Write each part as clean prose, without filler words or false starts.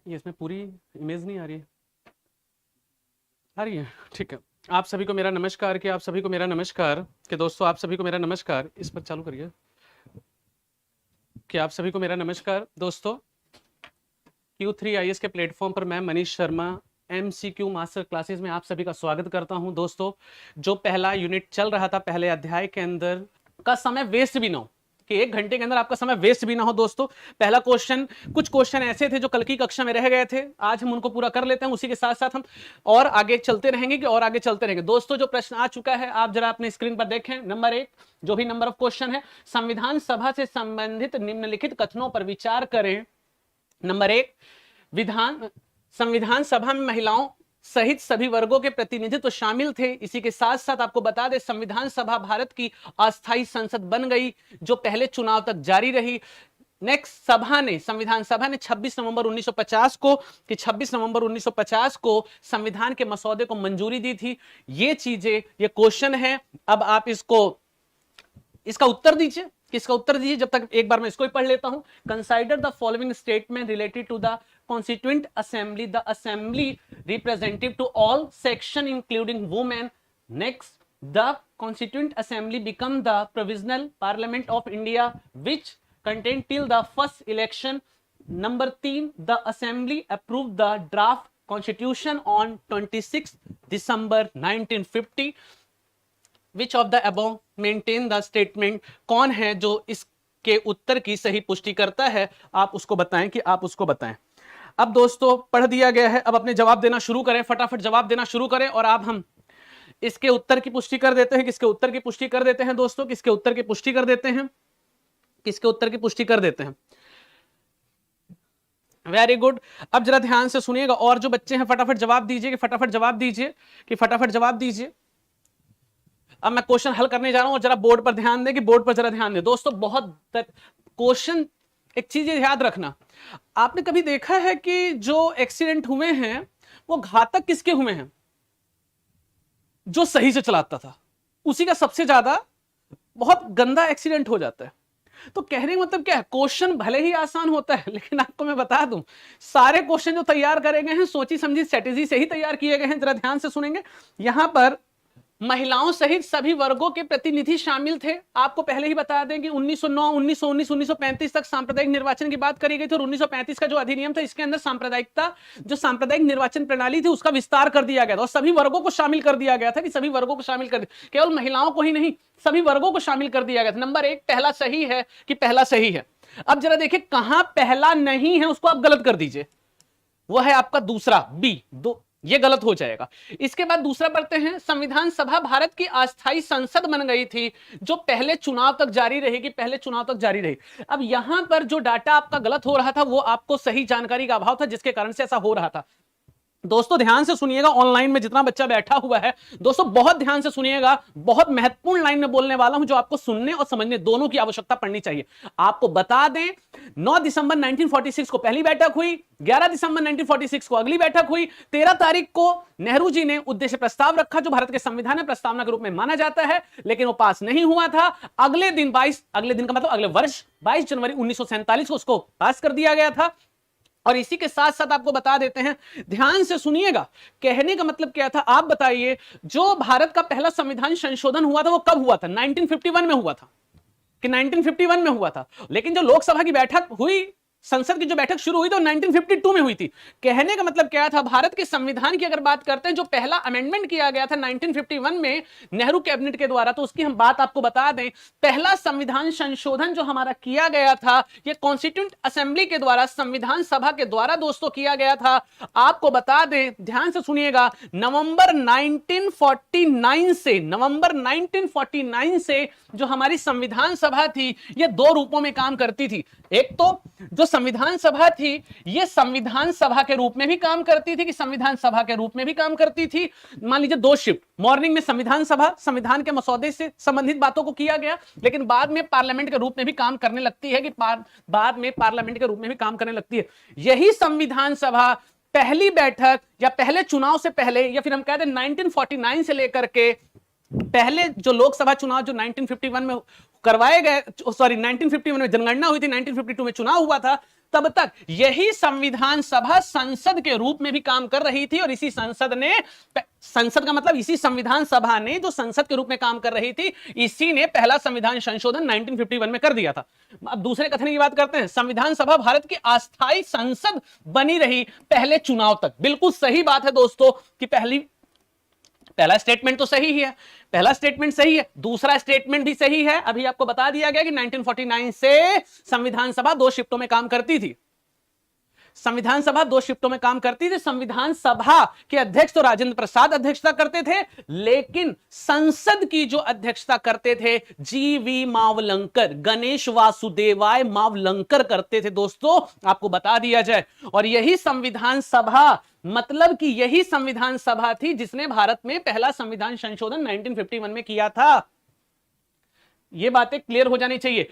ये इसमें पूरी इमेज नहीं आ रही है? आ रही है, ठीक है। आप सभी को मेरा नमस्कार कि आप सभी को मेरा नमस्कार कि दोस्तों आप सभी को मेरा नमस्कार। इस पर चालू करिए कि आप सभी को मेरा नमस्कार दोस्तों। Q3 IAS के प्लेटफॉर्म पर मैं Manish Sharma MCQ master classes में आप सभी का स्वागत करता हूं। दोस्तों जो पहला यूनिट चल रहा था पहले अध्याय के अंदर का समय वेस्ट भी ना हो, कि 1 घंटे के अंदर आपका समय वेस्ट भी ना हो। दोस्तों पहला क्वेश्चन, कुछ क्वेश्चन ऐसे थे जो कल की कक्षा में रह गए थे, आज हम उनको पूरा कर लेते हैं। उसी के साथ साथ हम और आगे चलते रहेंगे कि और आगे चलते रहेंगे। दोस्तों जो प्रश्न आ चुका है आप जरा अपने स्क्रीन पर देखें। नंबर 1 जो भी नंबर ऑफ क्वेश्चन है, संविधान सभा से संबंधित निम्नलिखित कथनों पर विचार करें। नंबर 1, संविधान सभा में महिलाओं सहित सभी वर्गों के प्रतिनिधित्व शामिल थे। इसी के साथ साथ आपको बता दें संविधान सभा भारत की अस्थायी संसद बन गई जो पहले चुनाव तक जारी रही। नेक्स्ट, संविधान सभा ने 26 नवंबर 1950 को संविधान के मसौदे को मंजूरी दी थी। ये चीजें, ये क्वेश्चन है। अब आप इसका उत्तर दीजिए। किसका उत्तर दीजिए? जब तक एक बार मैं इसको ही पढ़ लेता हूं। Consider the following statement related to the constituent assembly, the assembly representative to all section including women. Next, the constituent assembly become the provisional parliament of India which contain till the first election. Number 3, the assembly approve the draft constitution on 26 December 1950। Which of the above maintain the statement? कौन है जो इसके उत्तर की सही पुष्टि करता है? आप उसको बताएं कि आप उसको बताएं। अब दोस्तों पढ़ दिया गया है, अब अपने जवाब देना शुरू करें, फटाफट जवाब देना शुरू करें। और आप हम इसके उत्तर की पुष्टि कर देते हैं। किसके उत्तर की पुष्टि कर देते हैं दोस्तों? किसके उत्तर की पुष्टि कर देते हैं? किसके उत्तर की पुष्टि कर देते हैं? Very good. अब जरा ध्यान से सुनिएगा और जो बच्चे हैं फटाफट जवाब दीजिए कि फटाफट जवाब दीजिए कि फटाफट जवाब दीजिए। अब मैं क्वेश्चन हल करने जा रहा हूं और जरा बोर्ड पर ध्यान दें, कि बोर्ड पर जरा ध्यान दें दोस्तों। बहुत क्वेश्चन, एक चीज याद रखना, आपने कभी देखा है कि जो एक्सीडेंट हुए हैं वो घातक किसके हुए हैं? जो सही से चलाता था उसी का सबसे ज्यादा बहुत गंदा एक्सीडेंट हो जाता है। तो कहने का मतलब क्या है, क्वेश्चन भले ही आसान होता है लेकिन आपको मैं बता दूं सारे क्वेश्चन जो तैयार करे गए हैं सोची समझी स्ट्रेटेजी से ही तैयार किए गए हैं। जरा ध्यान से सुनेंगे। यहां पर महिलाओं सहित सभी वर्गों के प्रतिनिधि शामिल थे। आपको पहले ही बता दें कि 1909, 1919, 1935 तक सांप्रदायिक निर्वाचन की बात करी गई थी और 1935 का जो अधिनियम था इसके अंदर जो सांप्रदायिक निर्वाचन प्रणाली थी उसका विस्तार कर दिया गया था और सभी वर्गों को शामिल कर दिया गया था, कि सभी वर्गों को शामिल कर, केवल महिलाओं को ही नहीं सभी वर्गों को शामिल कर दिया गया था। नंबर 1 पहला सही है कि पहला सही है? अब जरा देखिए कहां पहला नहीं है उसको आप गलत कर दीजिए। वो है आपका दूसरा, बी, ये गलत हो जाएगा। इसके बाद दूसरा पढ़ते हैं। संविधान सभा भारत की अस्थायी संसद बन गई थी जो पहले चुनाव तक जारी रहेगी, पहले चुनाव तक जारी रही। अब यहां पर जो डाटा आपका गलत हो रहा था वो आपको सही जानकारी का अभाव था जिसके कारण से ऐसा हो रहा था। दोस्तों ध्यान से सुनिएगा, ऑनलाइन में जितना बच्चा बैठा हुआ है दोस्तों बहुत ध्यान से सुनिएगा। बहुत महत्वपूर्ण लाइन में बोलने वाला हूं जो आपको सुनने और समझने दोनों की आवश्यकता पड़नी चाहिए। आपको बता दें 9 दिसंबर 1946 को पहली बैठक हुई, 11 दिसंबर 1946 को अगली बैठक हुई, 13 तारीख को नेहरू जी ने उद्देश्य प्रस्ताव रखा जो भारत के संविधान में प्रस्तावना के रूप में माना जाता है, लेकिन वो पास नहीं हुआ था। अगले दिन का मतलब अगले वर्ष 22 जनवरी 1947 को उसको पास कर दिया गया था। और इसी के साथ साथ आपको बता देते हैं, ध्यान से सुनिएगा, कहने का मतलब क्या था आप बताइए। जो भारत का पहला संविधान संशोधन हुआ था वो कब हुआ था? 1951 में हुआ था, कि 1951 में हुआ था। लेकिन जो लोकसभा की बैठक हुई, संसद की जो बैठक शुरू हुई तो 1952 में हुई थी। कहने का मतलब क्या था, भारत के संविधान की अगर बात करते हैं जो पहला अमेंडमेंट किया गया था 1951 में नेहरू कैबिनेट के द्वारा, तो उसकी हम बात आपको बता दें। पहला संविधान संशोधन जो हमारा किया गया था यह कॉन्स्टिट्यूएंट असेंबली के द्वारा, संविधान सभा के द्वारा दोस्तों किया गया था। आपको बता दें, ध्यान से सुनिएगा, नवंबर 1949 से जो हमारी संविधान सभा थी यह 2 रूपों में काम करती थी। एक तो जो संविधान सभा थी ये संविधान सभा के रूप में भी काम करती थी, कि संविधान सभा के रूप में भी काम करती थी। मान लीजिए 2 शिफ्ट, मॉर्निंग में संविधान सभा, संविधान के मसौदे से संबंधित बातों को किया गया, लेकिन बाद में पार्लियामेंट के रूप में भी काम करने लगती है, कि बाद में पार्लियामेंट के रूप में भी काम करने लगती है। यही संविधान सभा पहली बैठक या पहले चुनाव से पहले, या फिर हम कहते हैं 1949 से लेकर के पहले जो लोकसभा चुनाव जो 1951 में करवाए गए, 1951 में जनगणना हुई थी, 1952 में चुनाव हुआ था, तब तक यही संविधान सभा संसद के रूप में भी काम कर रही थी और इसी संसद का मतलब इसी संविधान सभा ने जो संसद के रूप में काम कर रही थी, इसी ने पहला संविधान संशोधन 1951 में कर दिया था। अब दूसरे कथन की बात करते हैं, संविधान सभा भारत की अस्थायी संसद बनी रही पहले चुनाव तक। बिल्कुल सही बात है दोस्तों कि पहला स्टेटमेंट तो सही ही है, पहला स्टेटमेंट सही है, दूसरा स्टेटमेंट भी सही है। अभी आपको बता दिया गया कि 1949 से संविधान सभा 2 शिफ्टों में काम करती थी। संविधान सभा 2 शिफ्टों में काम करती थी। संविधान सभा के अध्यक्ष तो राजेंद्र प्रसाद अध्यक्षता करते थे, लेकिन संसद की जो अध्यक्षता करते थे जीवी मावलंकर, गणेश वासुदेवाय मावलंकर करते थे दोस्तों, आपको बता दिया जाए। और यही संविधान सभा, मतलब कि यही संविधान सभा थी जिसने भारत में पहला संविधान संशोधन 1951 में किया था। यह बातें क्लियर हो जानी चाहिए।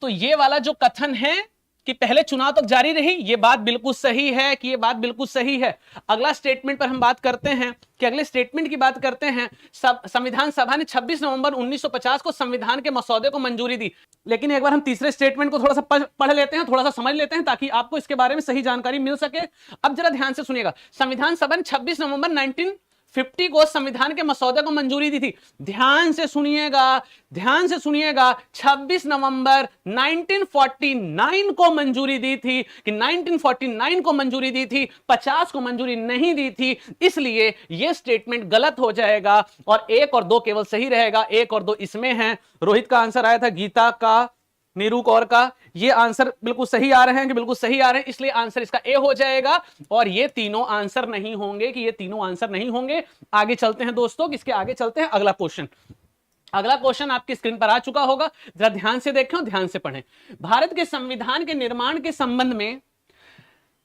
तो ये वाला जो कथन है कि पहले चुनाव तक जारी रही, ये बात बिल्कुल सही है कि ये बात बिल्कुल सही है। अगला स्टेटमेंट पर हम बात करते हैं कि अगले स्टेटमेंट की बात करते हैं। संविधान सभा ने 26 नवंबर 1950 को संविधान के मसौदे को मंजूरी दी। लेकिन एक बार हम तीसरे स्टेटमेंट को थोड़ा सा पढ़ लेते हैं, थोड़ा सा समझ लेते हैं, ताकि आपको इसके बारे में सही जानकारी मिल सके। अब जरा ध्यान से सुनिएगा, संविधान सभा ने 26 नवंबर 1950 को संविधान के मसौदे को मंजूरी दी थी। ध्यान से सुनिएगा, ध्यान से सुनिएगा, 26 नवंबर 1949 को मंजूरी दी थी कि 1949 को मंजूरी दी थी, 50 को मंजूरी नहीं दी थी। इसलिए यह स्टेटमेंट गलत हो जाएगा और 1 और 2 केवल सही रहेगा। 1 और 2 इसमें हैं। रोहित का आंसर आया था, गीता का, नीरू कौर का, ये आंसर बिल्कुल सही आ रहे हैं कि बिल्कुल सही आ रहे हैं, इसलिए आंसर इसका ए हो जाएगा। और ये तीनों आंसर नहीं होंगे कि ये तीनों आंसर नहीं होंगे। आगे चलते हैं दोस्तों, किसके आगे चलते हैं, अगला क्वेश्चन। अगला क्वेश्चन आपकी स्क्रीन पर आ चुका होगा, जरा ध्यान से देखें और ध्यान से पढ़ें। भारत के संविधान के निर्माण के संबंध में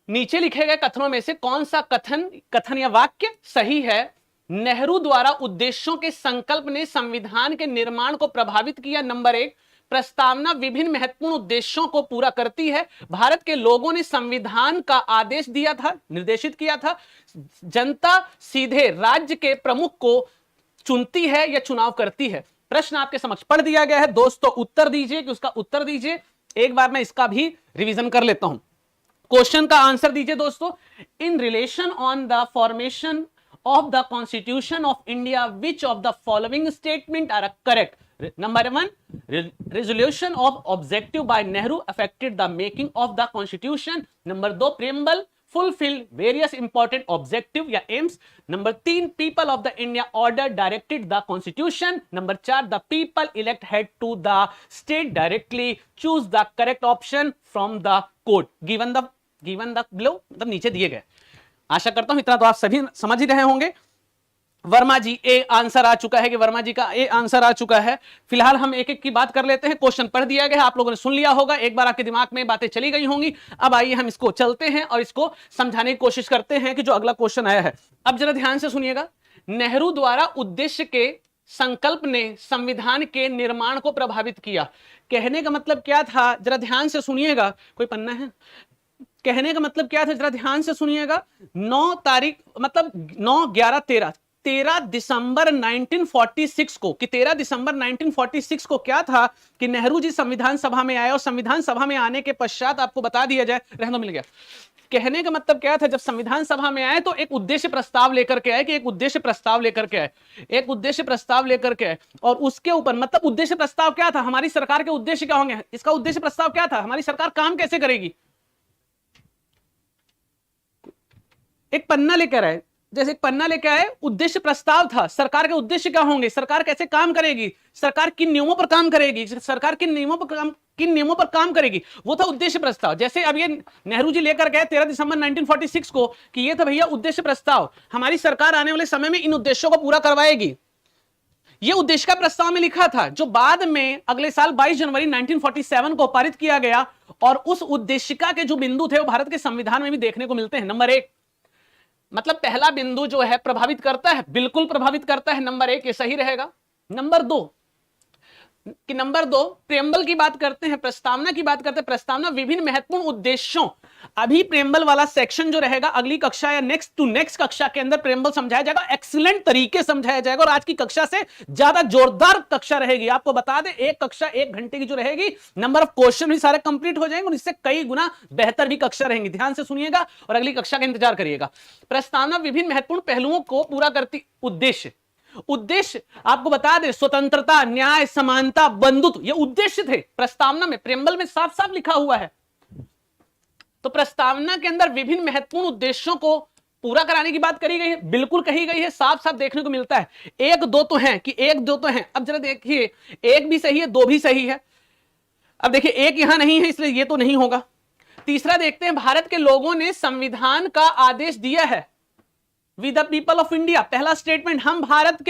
नीचे लिखे गए कथनों में से कौन सा कथन या वाक्य सही है? नेहरू द्वारा उद्देश्यों के संकल्प ने संविधान के निर्माण को प्रभावित किया। नंबर 1, प्रस्तावना विभिन्न महत्वपूर्ण उद्देश्यों को पूरा करती है। भारत के लोगों ने संविधान का आदेश दिया था, निर्देशित किया था। जनता सीधे राज्य के प्रमुख को चुनती है या चुनाव करती है। प्रश्न आपके समक्ष पढ़ दिया गया है दोस्तों, उत्तर दीजिए कि उसका उत्तर दीजिए। एक बार मैं इसका भी रिवीजन कर लेता हूं। क्वेश्चन का आंसर दीजिए दोस्तों। In relation on the formation of the Constitution of India, which of the following statement are correct? Number 1, resolution of objective by Nehru affected the making of the Constitution. Number 2, preamble fulfill various important objective या aims. Number 3, people of the India order directed the Constitution. Number 4, the people elect head to the state directly. Choose the correct option from the code. Given the below, मतलब नीचे दिए गए। आशा करता हूं इतना तो आप सभी समझ ही रहे होंगे। वर्मा जी ए आंसर आ चुका है कि वर्मा जी का ए आंसर आ चुका है। फिलहाल हम एक एक की बात कर लेते हैं। क्वेश्चन पढ़ दिया गया है, आप लोगों ने सुन लिया होगा, एक बार आपके दिमाग में बातें चली गई होंगी। अब आइए हम इसको चलते हैं और इसको समझाने की कोशिश करते हैं कि जो अगला क्वेश्चन आया है। अब जरा ध्यान से सुनिएगा। नेहरू द्वारा उद्देश्य के संकल्प ने संविधान के निर्माण को प्रभावित किया। कहने का मतलब क्या था, जरा ध्यान से सुनिएगा। कोई पन्ना है? कहने का मतलब क्या था, जरा ध्यान से सुनिएगा। 9 तारीख मतलब 9, 11, 13 दिसंबर 1946 को, कि 13 दिसंबर 1946 को क्या था कि नेहरू जी संविधान सभा में आए और संविधान सभा में आने के पश्चात आपको बता दिया जाए, रहना मिल गया। कहने का मतलब क्या था, जब संविधान सभा में आए तो एक उद्देश्य प्रस्ताव लेकर के आए, कि एक उद्देश्य प्रस्ताव लेकर के आए, एक उद्देश्य प्रस्ताव लेकर के आए। और उसके ऊपर मतलब उद्देश्य प्रस्ताव क्या था, हमारी सरकार के उद्देश्य क्या होंगे, इसका उद्देश्य प्रस्ताव क्या था, हमारी सरकार काम कैसे करेगी। एक पन्ना लेकर आए, जैसे एक पन्ना लेकर आए, उद्देश्य प्रस्ताव था, सरकार के उद्देश्य क्या होंगे, सरकार कैसे काम करेगी, सरकार किन नियमों पर काम करेगी, सरकार किन नियमों पर काम करेगी, वो था उद्देश्य प्रस्ताव। जैसे अब ये नेहरू जी लेकर गए 13 दिसंबर 1946 को कि ये था भैया उद्देश्य प्रस्ताव, हमारी सरकार आने वाले समय में इन उद्देश्यों को पूरा करवाएगी। ये उद्देश्य का प्रस्ताव में लिखा था, जो बाद में अगले साल 22 जनवरी 1947 को पारित किया गया। और उस उद्देशिका के जो बिंदु थे वो भारत के संविधान में भी देखने को मिलते हैं। नंबर 1 मतलब पहला बिंदु जो है प्रभावित करता है, बिल्कुल प्रभावित करता है। नंबर 1 ये सही रहेगा। नंबर 2 प्रेम्बल की बात करते हैं, प्रस्तावना की बात करते हैं। प्रस्तावना विभिन्न महत्वपूर्ण उद्देश्यों अभी प्रेम्बल वाला सेक्शन जो रहेगा अगली कक्षा या नेक्स्ट टू नेक्स्ट कक्षा के अंदर प्रेम्बल समझाया जाएगा, एक्सीलेंट तरीके समझाया जाएगा और आज की कक्षा से ज्यादा जोरदार कक्षा रहेगी। आपको बता दें एक कक्षा 1 घंटे की जो रहेगी, नंबर ऑफ क्वेश्चन भी सारे कंप्लीट हो जाएंगे और इससे कई गुना बेहतर भी कक्षा रहेंगी। ध्यान से सुनिएगा और अगली कक्षा का इंतजार करिएगा। प्रस्तावना विभिन्न महत्वपूर्ण पहलुओं को पूरा करती। उद्देश्य आपको बता दें स्वतंत्रता, न्याय, समानता, बंधुत्व, ये उद्देश्य थे प्रस्तावना में, प्रेम्बल में साफ साफ लिखा हुआ है। तो प्रस्तावना के अंदर विभिन्न महत्वपूर्ण उद्देश्यों को पूरा कराने की बात करी गई है, बिल्कुल कही गई है, साफ साफ देखने को मिलता है। एक दो तो हैं। अब जरा देखिए, एक भी सही है, 2 भी सही है। अब देखिए एक यहां नहीं है इसलिए ये तो नहीं होगा। तीसरा देखते हैं, भारत के लोगों ने संविधान का आदेश दिया है। We the people of India, पहला स्टेटमेंट, हम भारत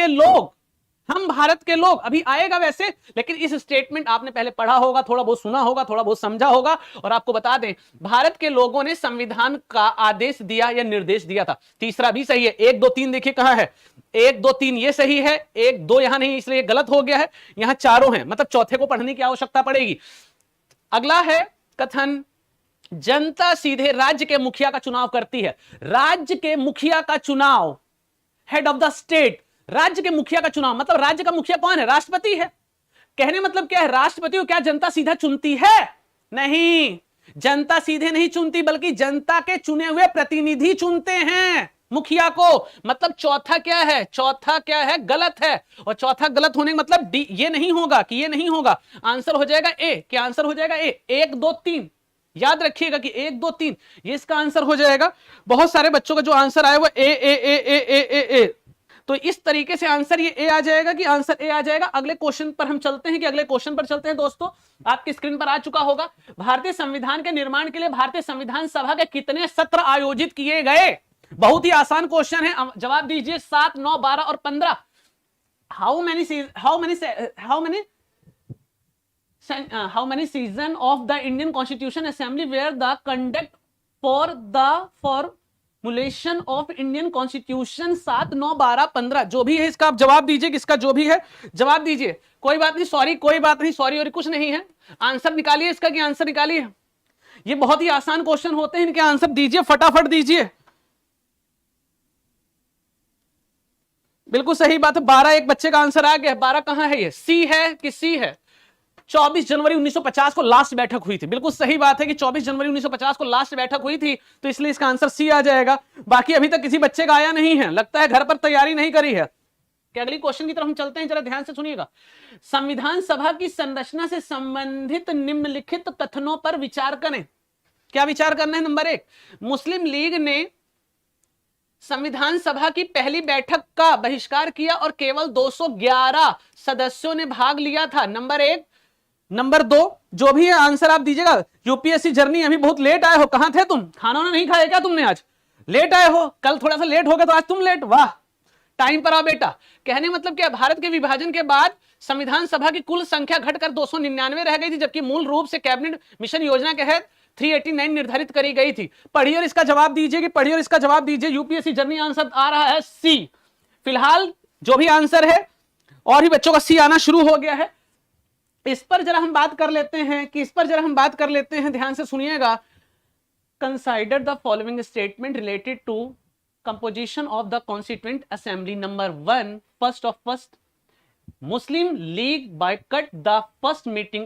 के लोग अभी आएगा वैसे, लेकिन इस स्टेटमेंट आपने पहले पढ़ा होगा, थोड़ा बहुत सुना होगा, थोड़ा बहुत समझा होगा। और आपको बता दें भारत के लोगों ने संविधान का आदेश दिया या निर्देश दिया था। तीसरा भी सही है। 1 2 3 देखिए कहां है, 1 2 3 ये सही है, 1 2 यहां नहीं इसलिए गलत हो गया है, यहां चारों हैं, मतलब चौथे को पढ़ने की आवश्यकता पड़ेगी। अगला है कथन, जनता सीधे राज्य के मुखिया का चुनाव करती है। राज्य के मुखिया का चुनाव, हेड ऑफ द स्टेट, राज्य के मुखिया का चुनाव, मतलब राज्य का मुखिया कौन है? राष्ट्रपति है। कहने मतलब क्या है, राष्ट्रपति को क्या जनता सीधा चुनती है? नहीं, जनता सीधे नहीं चुनती, बल्कि जनता के चुने हुए प्रतिनिधि चुनते हैं मुखिया को। मतलब चौथा क्या है? गलत है। और चौथा गलत होने का मतलब डी, ये नहीं होगा कि ये नहीं होगा, आंसर हो जाएगा ए। क्या आंसर हो जाएगा? ए। 1 2 3 याद रखिएगा कि 1 2 3 ये इसका आंसर हो जाएगा। बहुत सारे बच्चों का जो आंसर आया वो ए ए ए ए ए ए ए, तो इस तरीके से आंसर ये ए आ जाएगा कि आंसर ए आ जाएगा। अगले क्वेश्चन पर हम चलते हैं दोस्तों, आपकी स्क्रीन पर आ चुका होगा। भारतीय संविधान के निर्माण के लिए भारतीय संविधान सभा के कितने सत्र आयोजित किए गए? बहुत ही आसान क्वेश्चन है, जवाब दीजिए। 7 9 12 और 15। How many season of the Indian Constitution Assembly were the conduct for the formulation of Indian Constitution? 7 9 12 15 जो भी है इसका आप जवाब दीजिए, किसका जो भी है जवाब दीजिए। कोई बात नहीं, सॉरी और कुछ नहीं है। आंसर निकालिए इसका, कि आंसर निकालिए। ये बहुत ही आसान क्वेश्चन होते हैं, इनके आंसर दीजिए, फटाफट दीजिए। बिल्कुल सही बात है, 12 एक बच्चे का आंसर आ गया। 12 कहां है? ये सी है कि सी है? 24 जनवरी 1950 को लास्ट बैठक हुई थी। बिल्कुल सही बात है कि 24 जनवरी 1950 को लास्ट बैठक हुई थी, तो इसलिए इसका आंसर सी आ जाएगा। बाकी अभी तक किसी बच्चे का आया नहीं है, लगता है घर पर तैयारी नहीं करी है। कि अगली क्वेश्चन की तरफ हम चलते हैं, जरा ध्यान से सुनिएगा। संविधान सभा की संरचना से संबंधित निम्नलिखित कथनों पर विचार करें। क्या विचार करना है? नंबर 1, मुस्लिम लीग ने संविधान सभा की पहली बैठक का बहिष्कार किया और केवल 211 सदस्यों ने भाग लिया था। नंबर 1। नंबर 2, जो भी है आंसर आप दीजिएगा। यूपीएससी जर्नी, अभी बहुत लेट आए हो, कहां थे तुम? खाना नहीं खाया क्या तुमने? आज लेट आए हो, कल थोड़ा सा लेट हो गया तो आज तुम लेट। वाह, टाइम पर आओ बेटा। कहने मतलब क्या, भारत के विभाजन के बाद संविधान सभा की कुल संख्या घटकर 299 रह गई थी, जबकि मूल रूप से कैबिनेट मिशन योजना के तहत 389 निर्धारित करी गई थी। पढ़िए और इसका जवाब दीजिए। यूपीएससी जर्नी आंसर आ रहा है सी। फिलहाल जो भी आंसर है, और भी बच्चों का सी आना शुरू हो गया है। इस पर जरा हम बात कर लेते हैं, ध्यान से सुनिएगा। Consider the following statement related to composition of the constituent assembly. Number 1, first Muslim League boycott the first meeting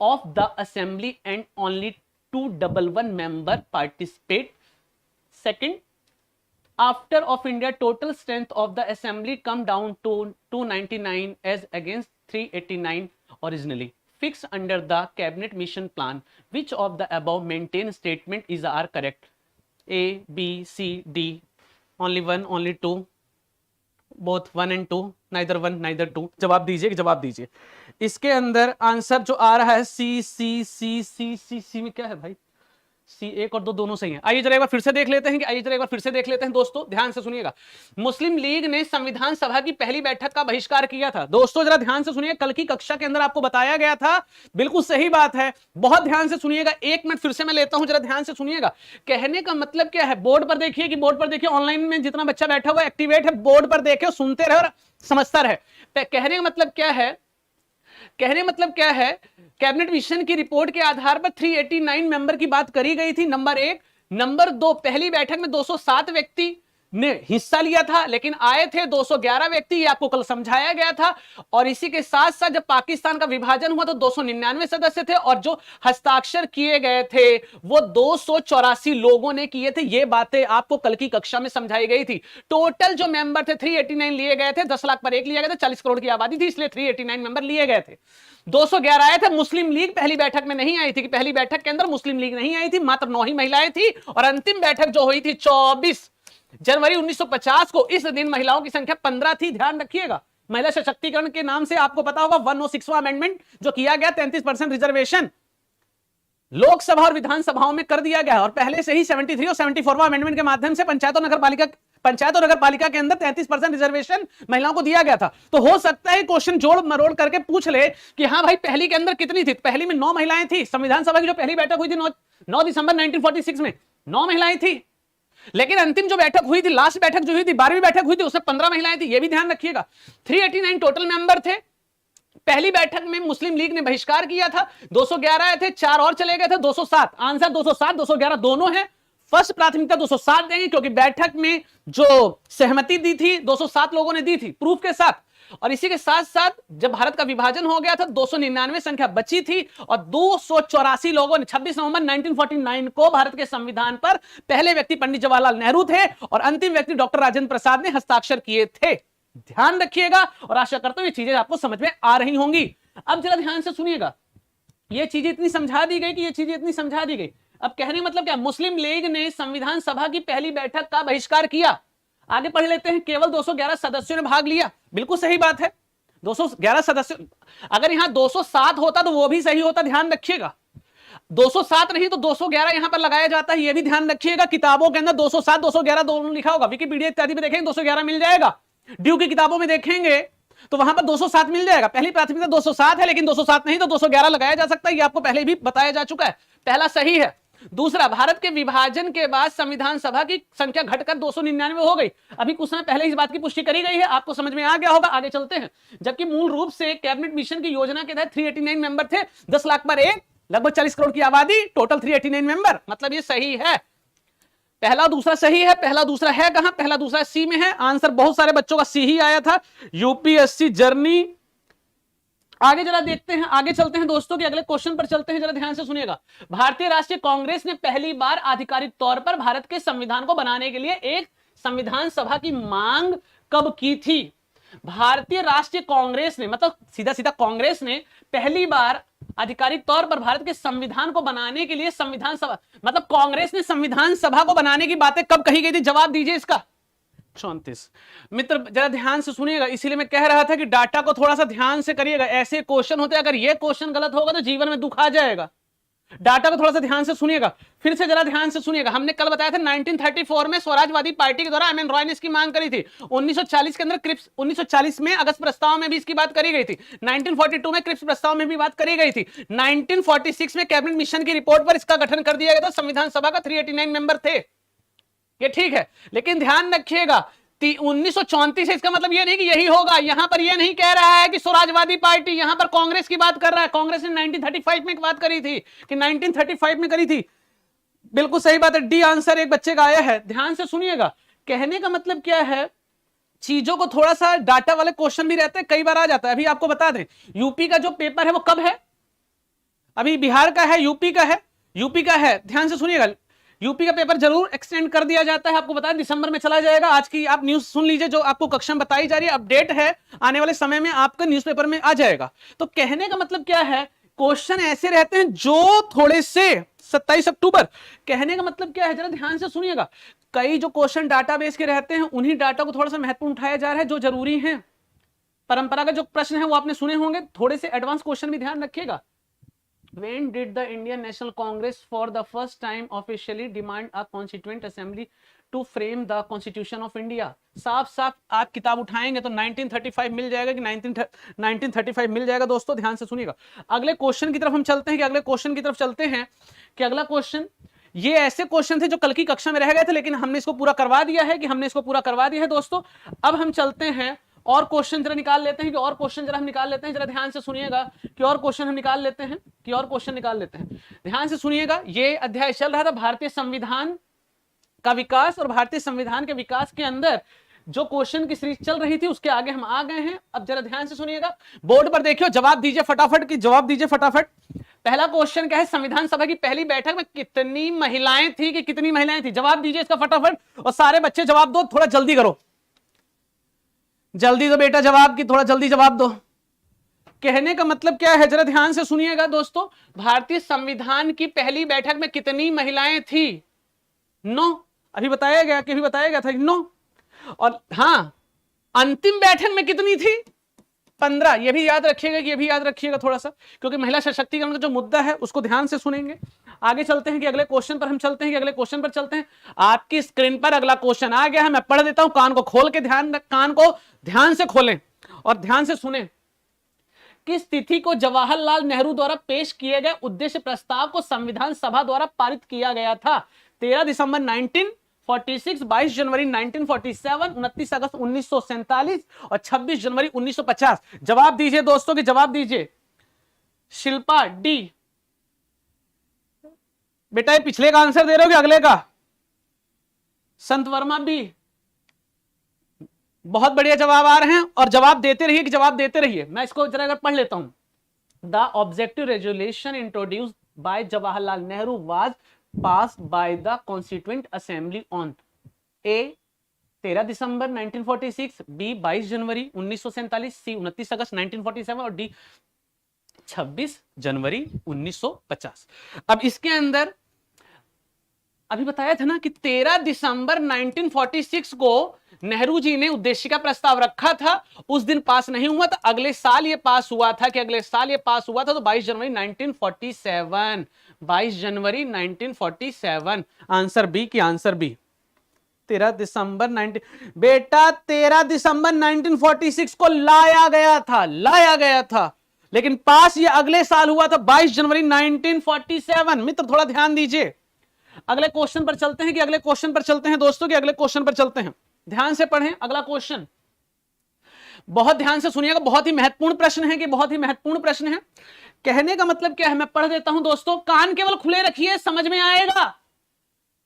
of the assembly and only 211 member participate. Second, after of India total strength of the assembly come down to 299 as against 389 originally fixed under the cabinet mission plan. Which of the above maintained statement is are correct? A, B, C, D. Only 1, only 2. Both 1 and 2. Neither 1, neither 2. जवाब दीजिए। इसके अंदर answer जो आ रहा है सी में क्या है भाई? सी 1 और 2 दोनों सही हैं। आइए जरा एक बार फिर से देख लेते हैं दोस्तों, ध्यान से सुनिएगा। मुस्लिम लीग ने संविधान सभा की पहली बैठक का बहिष्कार किया था। दोस्तों जरा ध्यान से सुनिए, कल की कक्षा के अंदर आपको बताया गया था, बिल्कुल सही बात है, बहुत ध्यान से सुनिएगा। 1 मिनट फिर से मैं लेता हूं, जरा ध्यान से सुनिएगा। कहने का मतलब क्या है, बोर्ड पर देखिए, ऑनलाइन में जितना बच्चा बैठा हुआ एक्टिवेट है, बोर्ड पर देखे, सुनते रहे और समझता रहे। कहने का मतलब क्या है, कहने मतलब क्या है, कैबिनेट मिशन की रिपोर्ट के आधार पर 389 मेंबर की बात करी गई थी, नंबर 1। नंबर 2, पहली बैठक में 207 व्यक्ति ने हिस्सा लिया था, लेकिन आए थे 211 व्यक्ति, ये आपको कल समझाया गया था। और इसी के साथ साथ जब पाकिस्तान का विभाजन हुआ तो 299 सदस्य थे, और जो हस्ताक्षर किए गए थे वो 284 लोगों ने किए थे। ये बातें आपको कल की कक्षा में समझाई गई थी। टोटल जो मेंबर थे 389 लिए गए थे, 10 लाख पर एक लिया गया था, 40 करोड़ की आबादी थी, इसलिए 389 मेंबर लिए गए थे। 211 आए थे। मुस्लिम लीग पहली बैठक में नहीं आई थी, कि पहली बैठक के अंदर मुस्लिम लीग नहीं आई थी, मात्र 9 ही महिलाएं थी। और अंतिम बैठक जो हुई थी 24 जनवरी 1950 को, इस दिन महिलाओं की संख्या 15 थी। ध्यान रखिएगा, महिला सशक्तिकरण के नाम से आपको पता होगा 106वां अमेंडमेंट जो किया गया, 33% रिजर्वेशन लोकसभा और विधानसभाओं में कर दिया गया, और पहले से ही 73 और 74वां अमेंडमेंट के माध्यम से पंचायत और नगर पालिका के अंदर 33% रिजर्वेशन महिलाओं को दिया गया था। तो हो सकता है क्वेश्चन जोड़ मरोड़ करके पूछ ले कि हाँ भाई पहली के अंदर कितनी थी। पहली में 9 महिलाएं थी। संविधान सभा की जो पहली बैठक हुई थी 9 दिसंबर 1946 में 9 महिलाएं थी, लेकिन अंतिम जो बैठक हुई थी, लास्ट बैठक जो हुई थी, 12वीं बैठक हुई थी, उसमें 15 महिलाएं थी। ये भी ध्यान रखिएगा। 389 टोटल मेंबर थे। पहली बैठक में मुस्लिम लीग ने बहिष्कार किया था, 211 आए थे, 4 और चले गए थे, 207। आंसर 207 211 दोनों है। फर्स्ट प्राथमिकता 207 देंगे, क्योंकि बैठक में जो सहमति दी थी 207 लोगों ने दी थी प्रूफ के साथ। और इसी के साथ साथ जब भारत का विभाजन हो गया था 299 संख्या बची थी, और 284 लोगों ने 26 नवंबर 1949 को भारत के संविधान पर पहले व्यक्ति पंडित जवाहरलाल नेहरू थे, और अंतिम व्यक्ति डॉक्टर राजेंद्र प्रसाद ने हस्ताक्षर किए थे। ध्यान रखिएगा, और आशा करता हूं ये चीजें आपको समझ में आ रही होंगी। अब जरा ध्यान से सुनिएगा, ये चीजें इतनी समझा दी गई कि ये चीजें इतनी समझा दी गई। अब कहने मतलब क्या, मुस्लिम लीग ने संविधान सभा की पहली बैठक का बहिष्कार किया। आगे पढ़ लेते हैं। केवल 211 सदस्यों ने भाग लिया। बिल्कुल सही बात है, 211 सदस्य। अगर यहां 207 होता तो वो भी सही होता, ध्यान रखिएगा। 207 नहीं तो 211 यहां पर लगाया जाता है, ये भी ध्यान रखिएगा। किताबों के अंदर 207 211 दोनों लिखा होगा, विकिपीडिया इत्यादि में देखेंगे 211 मिल जाएगा। ड्यू की किताबों में देखेंगे तो वहां पर 207 मिल जाएगा। पहली प्राथमिकता 207 है, लेकिन 207 नहीं तो 211 लगाया जा सकता है, ये आपको पहले भी बताया जा चुका है। पहला सही है। दूसरा, भारत के विभाजन के बाद संविधान सभा की संख्या घटकर 299 हो गई। अभी कुछ समय पहले इस बात की पुष्टि करी गई है, आपको समझ में आ गया होगा। आगे चलते हैं। जबकि मूल रूप से कैबिनेट मिशन की योजना के तहत 389 मेंबर थे, 10 लाख पर एक, लगभग 40 करोड़ की आबादी, टोटल 389 मेंबर। मतलब ये सही है। पहला दूसरा सही है। पहला दूसरा है कहां? पहला दूसरा सी में है। आंसर बहुत सारे बच्चों का सी ही आया था। UPSC journey. आगे जरा देखते हैं, आगे चलते हैं दोस्तों कि अगले क्वेश्चन पर चलते हैं। जरा ध्यान से सुनिएगा। भारतीय राष्ट्रीय कांग्रेस ने पहली बार आधिकारिक तौर पर भारत के संविधान को बनाने के लिए एक संविधान सभा की मांग कब की थी? भारतीय राष्ट्रीय कांग्रेस ने, मतलब सीधा सीधा कांग्रेस ने पहली बार आधिकारिक तौर पर भारत के संविधान को बनाने के लिए संविधान सभा, मतलब कांग्रेस ने संविधान सभा को बनाने की बातें कब कही गई थी? जवाब दीजिए इसका। 34। मित्र जरा ध्यान से सुनिएगा, इसीलिए मैं कह रहा था कि डाटा को थोड़ा सा ध्यान से करिएगा। ऐसे क्वेश्चन होते हैं, अगर ये क्वेश्चन गलत होगा तो जीवन में दुख आ जाएगा। डाटा को थोड़ा सा ध्यान से सुनिएगा। फिर से जरा ध्यान से सुनिएगा। हमने कल बताया था 1934 में स्वराजवादी पार्टी के द्वारा एम एन रॉय ने इसकी मांग करी थी। 1940 के अंदर क्रिप्स, 1940 में अगस्त प्रस्ताव में भी इसकी बात करी गई थी। 1942 में क्रिप्स प्रस्ताव में भी बात करी गई थी। 1946 में कैबिनेट मिशन की रिपोर्ट पर इसका गठन कर दिया गया था। संविधान सभा का 389 मेंबर थे, ये ठीक है। लेकिन ध्यान रखिएगा 1934 है, इसका मतलब ये नहीं कि यही होगा। यहां पर ये नहीं कह रहा है कि स्वराजवादी पार्टी, यहां पर कांग्रेस की बात कर रहा है। कांग्रेस ने 1935 में बात करी थी, कि 1935 में करी थी। बिल्कुल सही बात है, डी आंसर एक बच्चे का आया है। ध्यान से सुनिएगा, कहने का मतलब क्या है, चीजों को थोड़ा सा, डाटा वाले क्वेश्चन भी रहते हैं, कई बार आ जाता है। अभी आपको बता दें, यूपी का जो पेपर है वो कब है? अभी बिहार का है, यूपी का है, यूपी का है। ध्यान से सुनिएगा, यूपी का पेपर जरूर एक्सटेंड कर दिया जाता है, आपको बताया दिसंबर में चला जाएगा। आज की आप न्यूज सुन लीजिए, जो आपको कक्षा में बताई जा रही है, अपडेट है, आने वाले समय में आपका न्यूज़पेपर में आ जाएगा। तो कहने का मतलब क्या है, क्वेश्चन ऐसे रहते हैं जो थोड़े से 27 अक्टूबर, कहने का मतलब क्या है, जरा ध्यान से सुनिएगा। कई जो क्वेश्चन डाटाबेस के रहते हैं, उन्हीं डाटा को थोड़ा सा महत्वपूर्ण उठाया जा रहा है, जो जरूरी है। परंपरागत जो प्रश्न है वो आपने सुने होंगे, थोड़े से एडवांस क्वेश्चन भी ध्यान रखिएगा। When did the Indian National Congress for the first time officially demand a constituent assembly to frame the Constitution of India? साफ साफ आप किताब उठाएंगे तो 1935 मिल जाएगा, कि 1935 मिल जाएगा। दोस्तों ध्यान से सुनिएगा। अगले क्वेश्चन की तरफ हम चलते हैं, कि अगले क्वेश्चन की तरफ चलते हैं, कि अगला क्वेश्चन, ये ऐसे क्वेश्चन थे जो कल की कक्षा में रह गए थे, लेकिन हमने इसको पूरा करवा दिया है, कि हमने इसको पूरा करवा दिया है दोस्तों। अब हम चलते हैं और क्वेश्चन जरा निकाल लेते हैं कि और क्वेश्चन जरा हम निकाल लेते हैं, जरा ध्यान से सुनिएगा कि और क्वेश्चन हम निकाल लेते हैं, कि और क्वेश्चन निकाल लेते हैं। ध्यान से सुनिएगा, ये अध्याय चल रहा था भारतीय संविधान का विकास, और भारतीय संविधान के विकास के अंदर जो क्वेश्चन की सीरीज चल रही थी उसके आगे हम आ गए हैं। अब जरा ध्यान से सुनिएगा, बोर्ड पर देखियो, जवाब दीजिए फटाफट, की जवाब दीजिए फटाफट। पहला क्वेश्चन क्या है, संविधान सभा की पहली बैठक में कितनी महिलाएं थी, कि कितनी महिलाएं थी, जवाब दीजिए इसका फटाफट। और सारे बच्चे जवाब दो, थोड़ा जल्दी करो, जल्दी दो बेटा जवाब, की थोड़ा जल्दी जवाब दो। कहने का मतलब क्या है, जरा ध्यान से सुनिएगा दोस्तों, भारतीय संविधान की पहली बैठक में कितनी महिलाएं थी? 9। अभी बताया गया कि अभी बताया गया था 9। और हां, अंतिम बैठक में कितनी थी? 15। ये भी याद रखिएगा, कि ये भी याद रखिएगा थोड़ा सा, क्योंकि महिला सशक्तिकरण का जो मुद्दा है उसको ध्यान से सुनेंगे। आगे चलते हैं कि अगले क्वेश्चन पर हम चलते हैं, कि अगले क्वेश्चन पर चलते हैं। आपकी स्क्रीन पर अगला क्वेश्चन आ गया है, मैं पढ़ देता हूं, कान को खोल के कान को ध्यान से खोलें और ध्यान से सुने। किस तिथि को जवाहरलाल नेहरू द्वारा पेश किए गए उद्देश्य प्रस्ताव को संविधान सभा द्वारा पारित किया गया था? 13 दिसंबर 1946, 22 जनवरी 1947, 29 अगस्त 1947 और 26 जनवरी 1950। जवाब दीजिए दोस्तों, की जवाब दीजिए। शिल्पा डी, बेटा ये पिछले का आंसर दे रहे हो कि अगले का? संत वर्मा बी, बहुत बढ़िया जवाब आ रहे हैं, और जवाब देते रहिए, कि जवाब देते रहिए। मैं इसको जरा अगर पढ़ लेता हूं। The objective resolution introduced by Jawaharlal Nehru was passed by the Constituent Assembly on A 13 December 1946, B 22 January 1947, C 29 August 1947 और D 26 जनवरी 1950। अब इसके अंदर अभी बताया था ना कि 13 दिसंबर 1946 को नेहरू जी ने उद्देशिका प्रस्ताव रखा था, उस दिन पास नहीं हुआ था, अगले साल ये पास हुआ था, कि अगले साल ये पास हुआ था, तो 22 जनवरी 1947, 22 जनवरी 1947। आंसर बी, की आंसर बी। 13 दिसंबर 19, बेटा 13 दिसंबर 1946 को लाया गया था, लेकिन पास ये अगले साल हुआ था, 22 जनवरी 1947। मित्र थोड़ा ध्यान दीजिए, अगले क्वेश्चन पर चलते हैं, कि अगले क्वेश्चन पर चलते हैं दोस्तों, कि अगले क्वेश्चन पर चलते हैं। ध्यान से पढ़ें अगला क्वेश्चन, बहुत ध्यान से सुनिएगा, बहुत ही महत्वपूर्ण प्रश्न है, कि बहुत ही महत्वपूर्ण प्रश्न है। कहने का मतलब क्या है, मैं पढ़ देता हूं दोस्तों, कान केवल खुले रखिए, समझ में आएगा,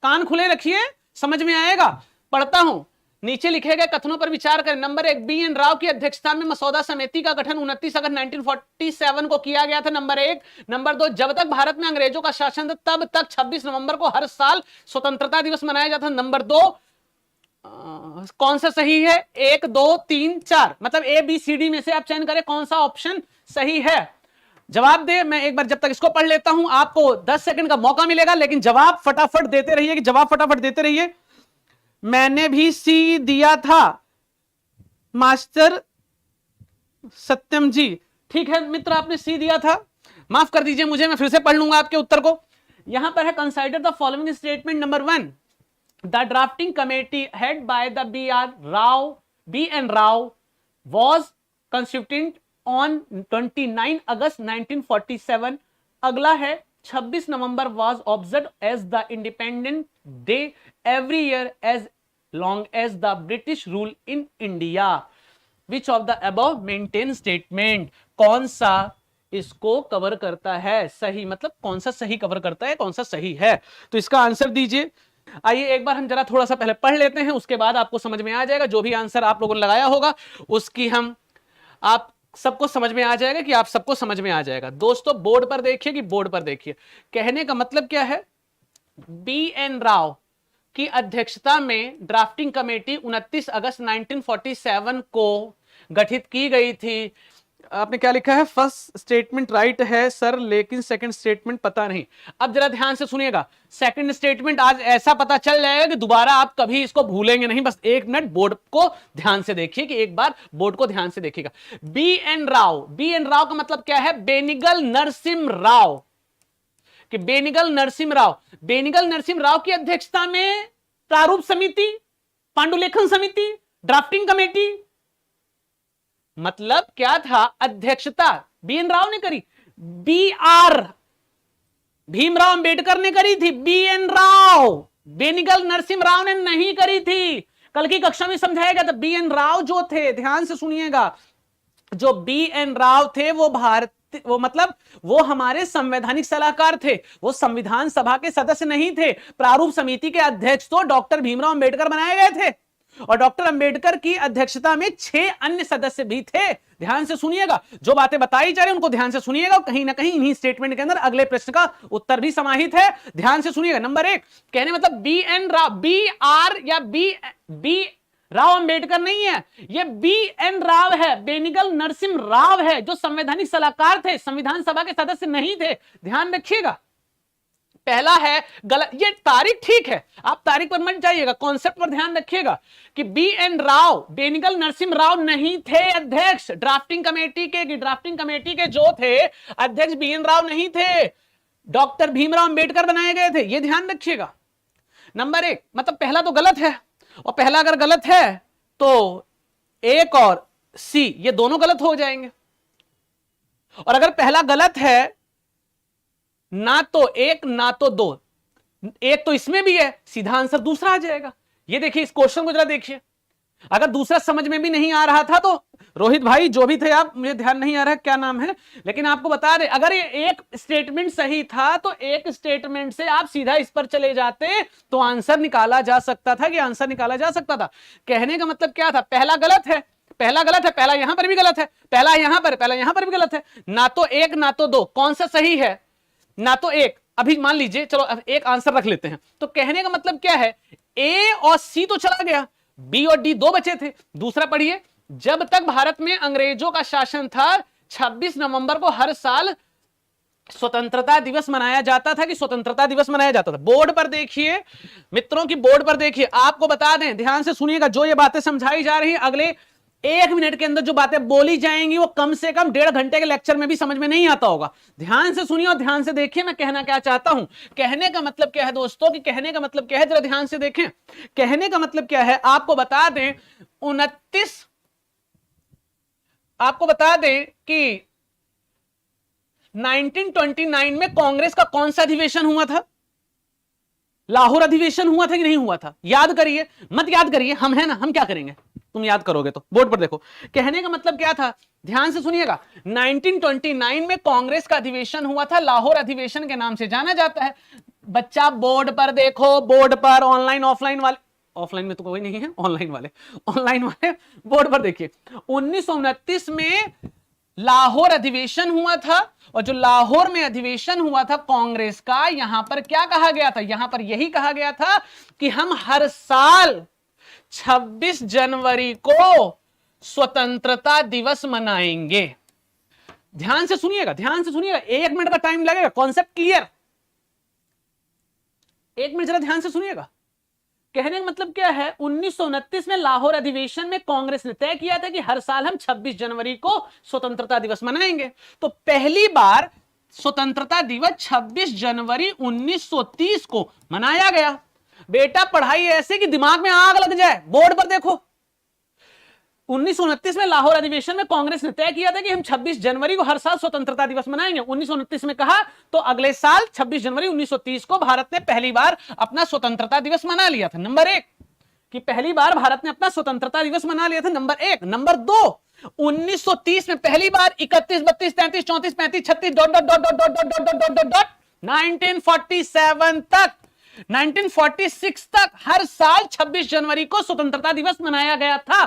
कान खुले रखिए, समझ में आएगा। पढ़ता हूं, नीचे लिखे गए कथनों पर विचार करें। नंबर 1, बी एन राव की अध्यक्षता में मसौदा समिति का गठन 29 अगस्त 1947 को किया गया था, नंबर 1। नंबर 2, जब तक भारत में अंग्रेजों का शासन था तब तक 26 नवंबर को हर साल स्वतंत्रता दिवस मनाया जाता था, नंबर 2। कौन सा सही है? 1, 2, 3, 4, मतलब ए बी सी डी में से आप चयन करें कौन सा ऑप्शन सही है। जवाब दे, मैं एक बार जब तक इसको पढ़ लेता हूं, आपको 10 सेकंड का मौका मिलेगा, लेकिन जवाब फटाफट देते रहिए, कि जवाब फटाफट देते रहिए। मैंने भी सी दिया था मास्टर सत्यम जी। ठीक है मित्र, आपने सी दिया था, माफ कर दीजिए मुझे, मैं फिर से पढ़ लूंगा आपके उत्तर को। यहां पर है, consider the following statement. Number 1, the drafting committee head by the B N Rau was constituted on 29 August 1947। अगला है, 26 नवंबर was observed as the Independent Day every year as long as the British rule in India. Which of the above maintained statement? कौन सा इसको cover करता है? सही, मतलब कौन सा सही कवर करता है, कौन सा सही है, तो इसका आंसर दीजिए। आइए एक बार हम जरा थोड़ा सा पहले पढ़ लेते हैं, उसके बाद आपको समझ में आ जाएगा। जो भी आंसर आप लोगों ने लगाया होगा उसकी आप सबको समझ में आ जाएगा, कि आप सबको समझ में आ जाएगा। दोस्तों बोर्ड पर देखिए, कि बोर्ड पर देखिए, कहने का मतलब क्या है, बी एन राव की अध्यक्षता में ड्राफ्टिंग कमेटी 29 अगस्त 1947 को गठित की गई थी। आपने क्या लिखा है? फर्स्ट स्टेटमेंट राइट है सर, लेकिन सेकंड स्टेटमेंट पता नहीं। अब जरा ध्यान से सुनिएगा, सेकंड स्टेटमेंट आज ऐसा पता चल जाएगा कि दोबारा आप कभी इसको भूलेंगे नहीं। बस एक मिनट बोर्ड को ध्यान से देखिए, कि एक बार बोर्ड को ध्यान से देखिएगा। बी एन राव का मतलब क्या है? बेनिगल नरसिम्हा राव, कि बेनिगल नरसिम्हा राव की अध्यक्षता में प्रारूप समिति, पांडुलेखन समिति, ड्राफ्टिंग कमेटी, मतलब क्या था? अध्यक्षता बी एन राव ने करी, भीमराव अंबेडकर ने करी थी, बी एन राव, बेनिगल नरसिम्हा राव ने नहीं करी थी। कल की कक्षा में समझाया गया था। बी एन राव जो थे, ध्यान से सुनिएगा, जो बी एन राव थे वो मतलब वो हमारे संवैधानिक सलाहकार थे, वो संविधान सभा के सदस्य नहीं थे। प्रारूप समिति के अध्यक्ष तो डॉक्टर भीमराव अंबेडकर बनाए गए थे, और डॉक्टर अंबेडकर की अध्यक्षता में 6 अन्य सदस्य भी थे। ध्यान से सुनिएगा, जो बातें बताई जा रही हैं उनको ध्यान से सुनिएगा, कहीं ना कहीं इन्हीं स्टेटमेंट के अंदर अगले प्रश्न का उत्तर भी समाहित है। ध्यान से सुनिएगा। नंबर 1 कहने मतलब B N Rau, B R या बी राव अंबेडकर नहीं है, ये बी एन राव है, बेनिगल नरसिम्हा राव है, जो संवैधानिक सलाहकार थे, संविधान सभा के सदस्य नहीं थे। ध्यान रखिएगा, पहला है गलत, ये तारीख ठीक है, आप तारीख पर मत जाइएगा, कॉन्सेप्ट पर ध्यान रखिएगा कि बी एन राव, बेनिगल नरसिम्हा राव नहीं थे अध्यक्ष ड्राफ्टिंग कमेटी के, ड्राफ्टिंग कमेटी के जो थे अध्यक्ष बी एन राव नहीं थे, डॉक्टर भीमराव अंबेडकर बनाए गए थे, ये ध्यान रखिएगा। नंबर 1 मतलब पहला तो गलत है, और पहला अगर गलत है तो एक और सी ये दोनों गलत हो जाएंगे, और अगर पहला गलत है ना तो 1 ना तो 2, एक तो इसमें भी है, सीधा आंसर दूसरा आ जाएगा। ये देखिए, इस क्वेश्चन को जरा देखिए, अगर दूसरा समझ में भी नहीं आ रहा था तो रोहित भाई जो भी थे आप, मुझे ध्यान नहीं आ रहा है क्या नाम है, लेकिन आपको बता दें, अगर ये एक स्टेटमेंट सही था तो एक स्टेटमेंट से आप सीधा इस पर चले जाते तो आंसर निकाला जा सकता था, कि आंसर निकाला जा सकता था। कहने का मतलब क्या था, पहला गलत है, पहला गलत है, पहला यहां पर भी गलत है, पहला यहां पर भी गलत है, ना तो 1 ना तो 2, कौन सा सही है, ना तो 1। अभी मान लीजिए, चलो अब एक आंसर रख लेते हैं, तो कहने का मतलब क्या है, ए और सी तो चला गया, बी और डी 2 बचे थे। दूसरा पढ़िए, जब तक भारत में अंग्रेजों का शासन था 26 नवंबर को हर साल स्वतंत्रता दिवस मनाया जाता था, कि स्वतंत्रता दिवस मनाया जाता था। बोर्ड पर देखिए मित्रों की, बोर्ड पर देखिए, आपको बता दें, ध्यान से सुनिएगा, जो ये बातें समझाई जा रही हैं अगले 1 मिनट के अंदर जो बातें बोली जाएंगी वो कम से कम 1.5 घंटे के लेक्चर में भी समझ में नहीं आता होगा। ध्यान से सुनिए और ध्यान से देखिए मैं कहना क्या चाहता हूं। कहने का मतलब क्या है दोस्तों, कि कहने का मतलब क्या है, जरा ध्यान से देखें। कहने का मतलब क्या है, आपको बता दें 29, आपको बता दें कि 1929 में कांग्रेस का कौन सा अधिवेशन हुआ था, लाहौर अधिवेशन हुआ था कि नहीं हुआ था, याद करिए, मत याद करिए, हम है ना, हम क्या करेंगे, तुम याद करोगे तो। बोर्ड पर देखो, कहने का मतलब क्या था, ध्यान से सुनिएगा, 1929 में कांग्रेस का अधिवेशन हुआ था, लाहौर अधिवेशन के नाम से जाना जाता है। बच्चा बोर्ड पर देखो, बोर्ड पर, ऑनलाइन ऑफलाइन वाले, ऑफलाइन में तो कोई नहीं है, ऑनलाइन वाले बोर्ड पर देखिए, 1929 में लाहौर अधिवेशन हुआ था, और जो लाहौर में अधिवेशन हुआ था कांग्रेस का, यहां पर क्या कहा गया था, यहां पर यही कहा गया था कि हम हर साल 26 जनवरी को स्वतंत्रता दिवस मनाएंगे। ध्यान से सुनिएगा, ध्यान से सुनिएगा, 1 मिनट का टाइम लगेगा, कॉन्सेप्ट क्लियर, 1 मिनट जरा ध्यान से सुनिएगा। कहने का मतलब क्या है, 1929 में लाहौर अधिवेशन में कांग्रेस ने तय किया था कि हर साल हम 26 जनवरी को स्वतंत्रता दिवस मनाएंगे। तो पहली बार स्वतंत्रता दिवस 26 जनवरी 1930 को मनाया गया। बेटा पढ़ाई ऐसे कि दिमाग में आग लग जाए, बोर्ड पर देखो, 1929 में लाहौर अधिवेशन में कांग्रेस ने तय किया था कि हम 26 जनवरी को हर साल स्वतंत्रता दिवस मनाएंगे। 1929 में कहा तो अगले साल 26 जनवरी 1930 को भारत ने पहली बार अपना स्वतंत्रता दिवस मना लिया था। नंबर 1 कि पहली बार भारत ने अपना स्वतंत्रता दिवस मना लिया था, नंबर 1। नंबर 2, 1930 में पहली बार 31, 32, 33, 34, 35, 36 1947 तक, 1946 तक हर साल 26 जनवरी को स्वतंत्रता दिवस मनाया गया था।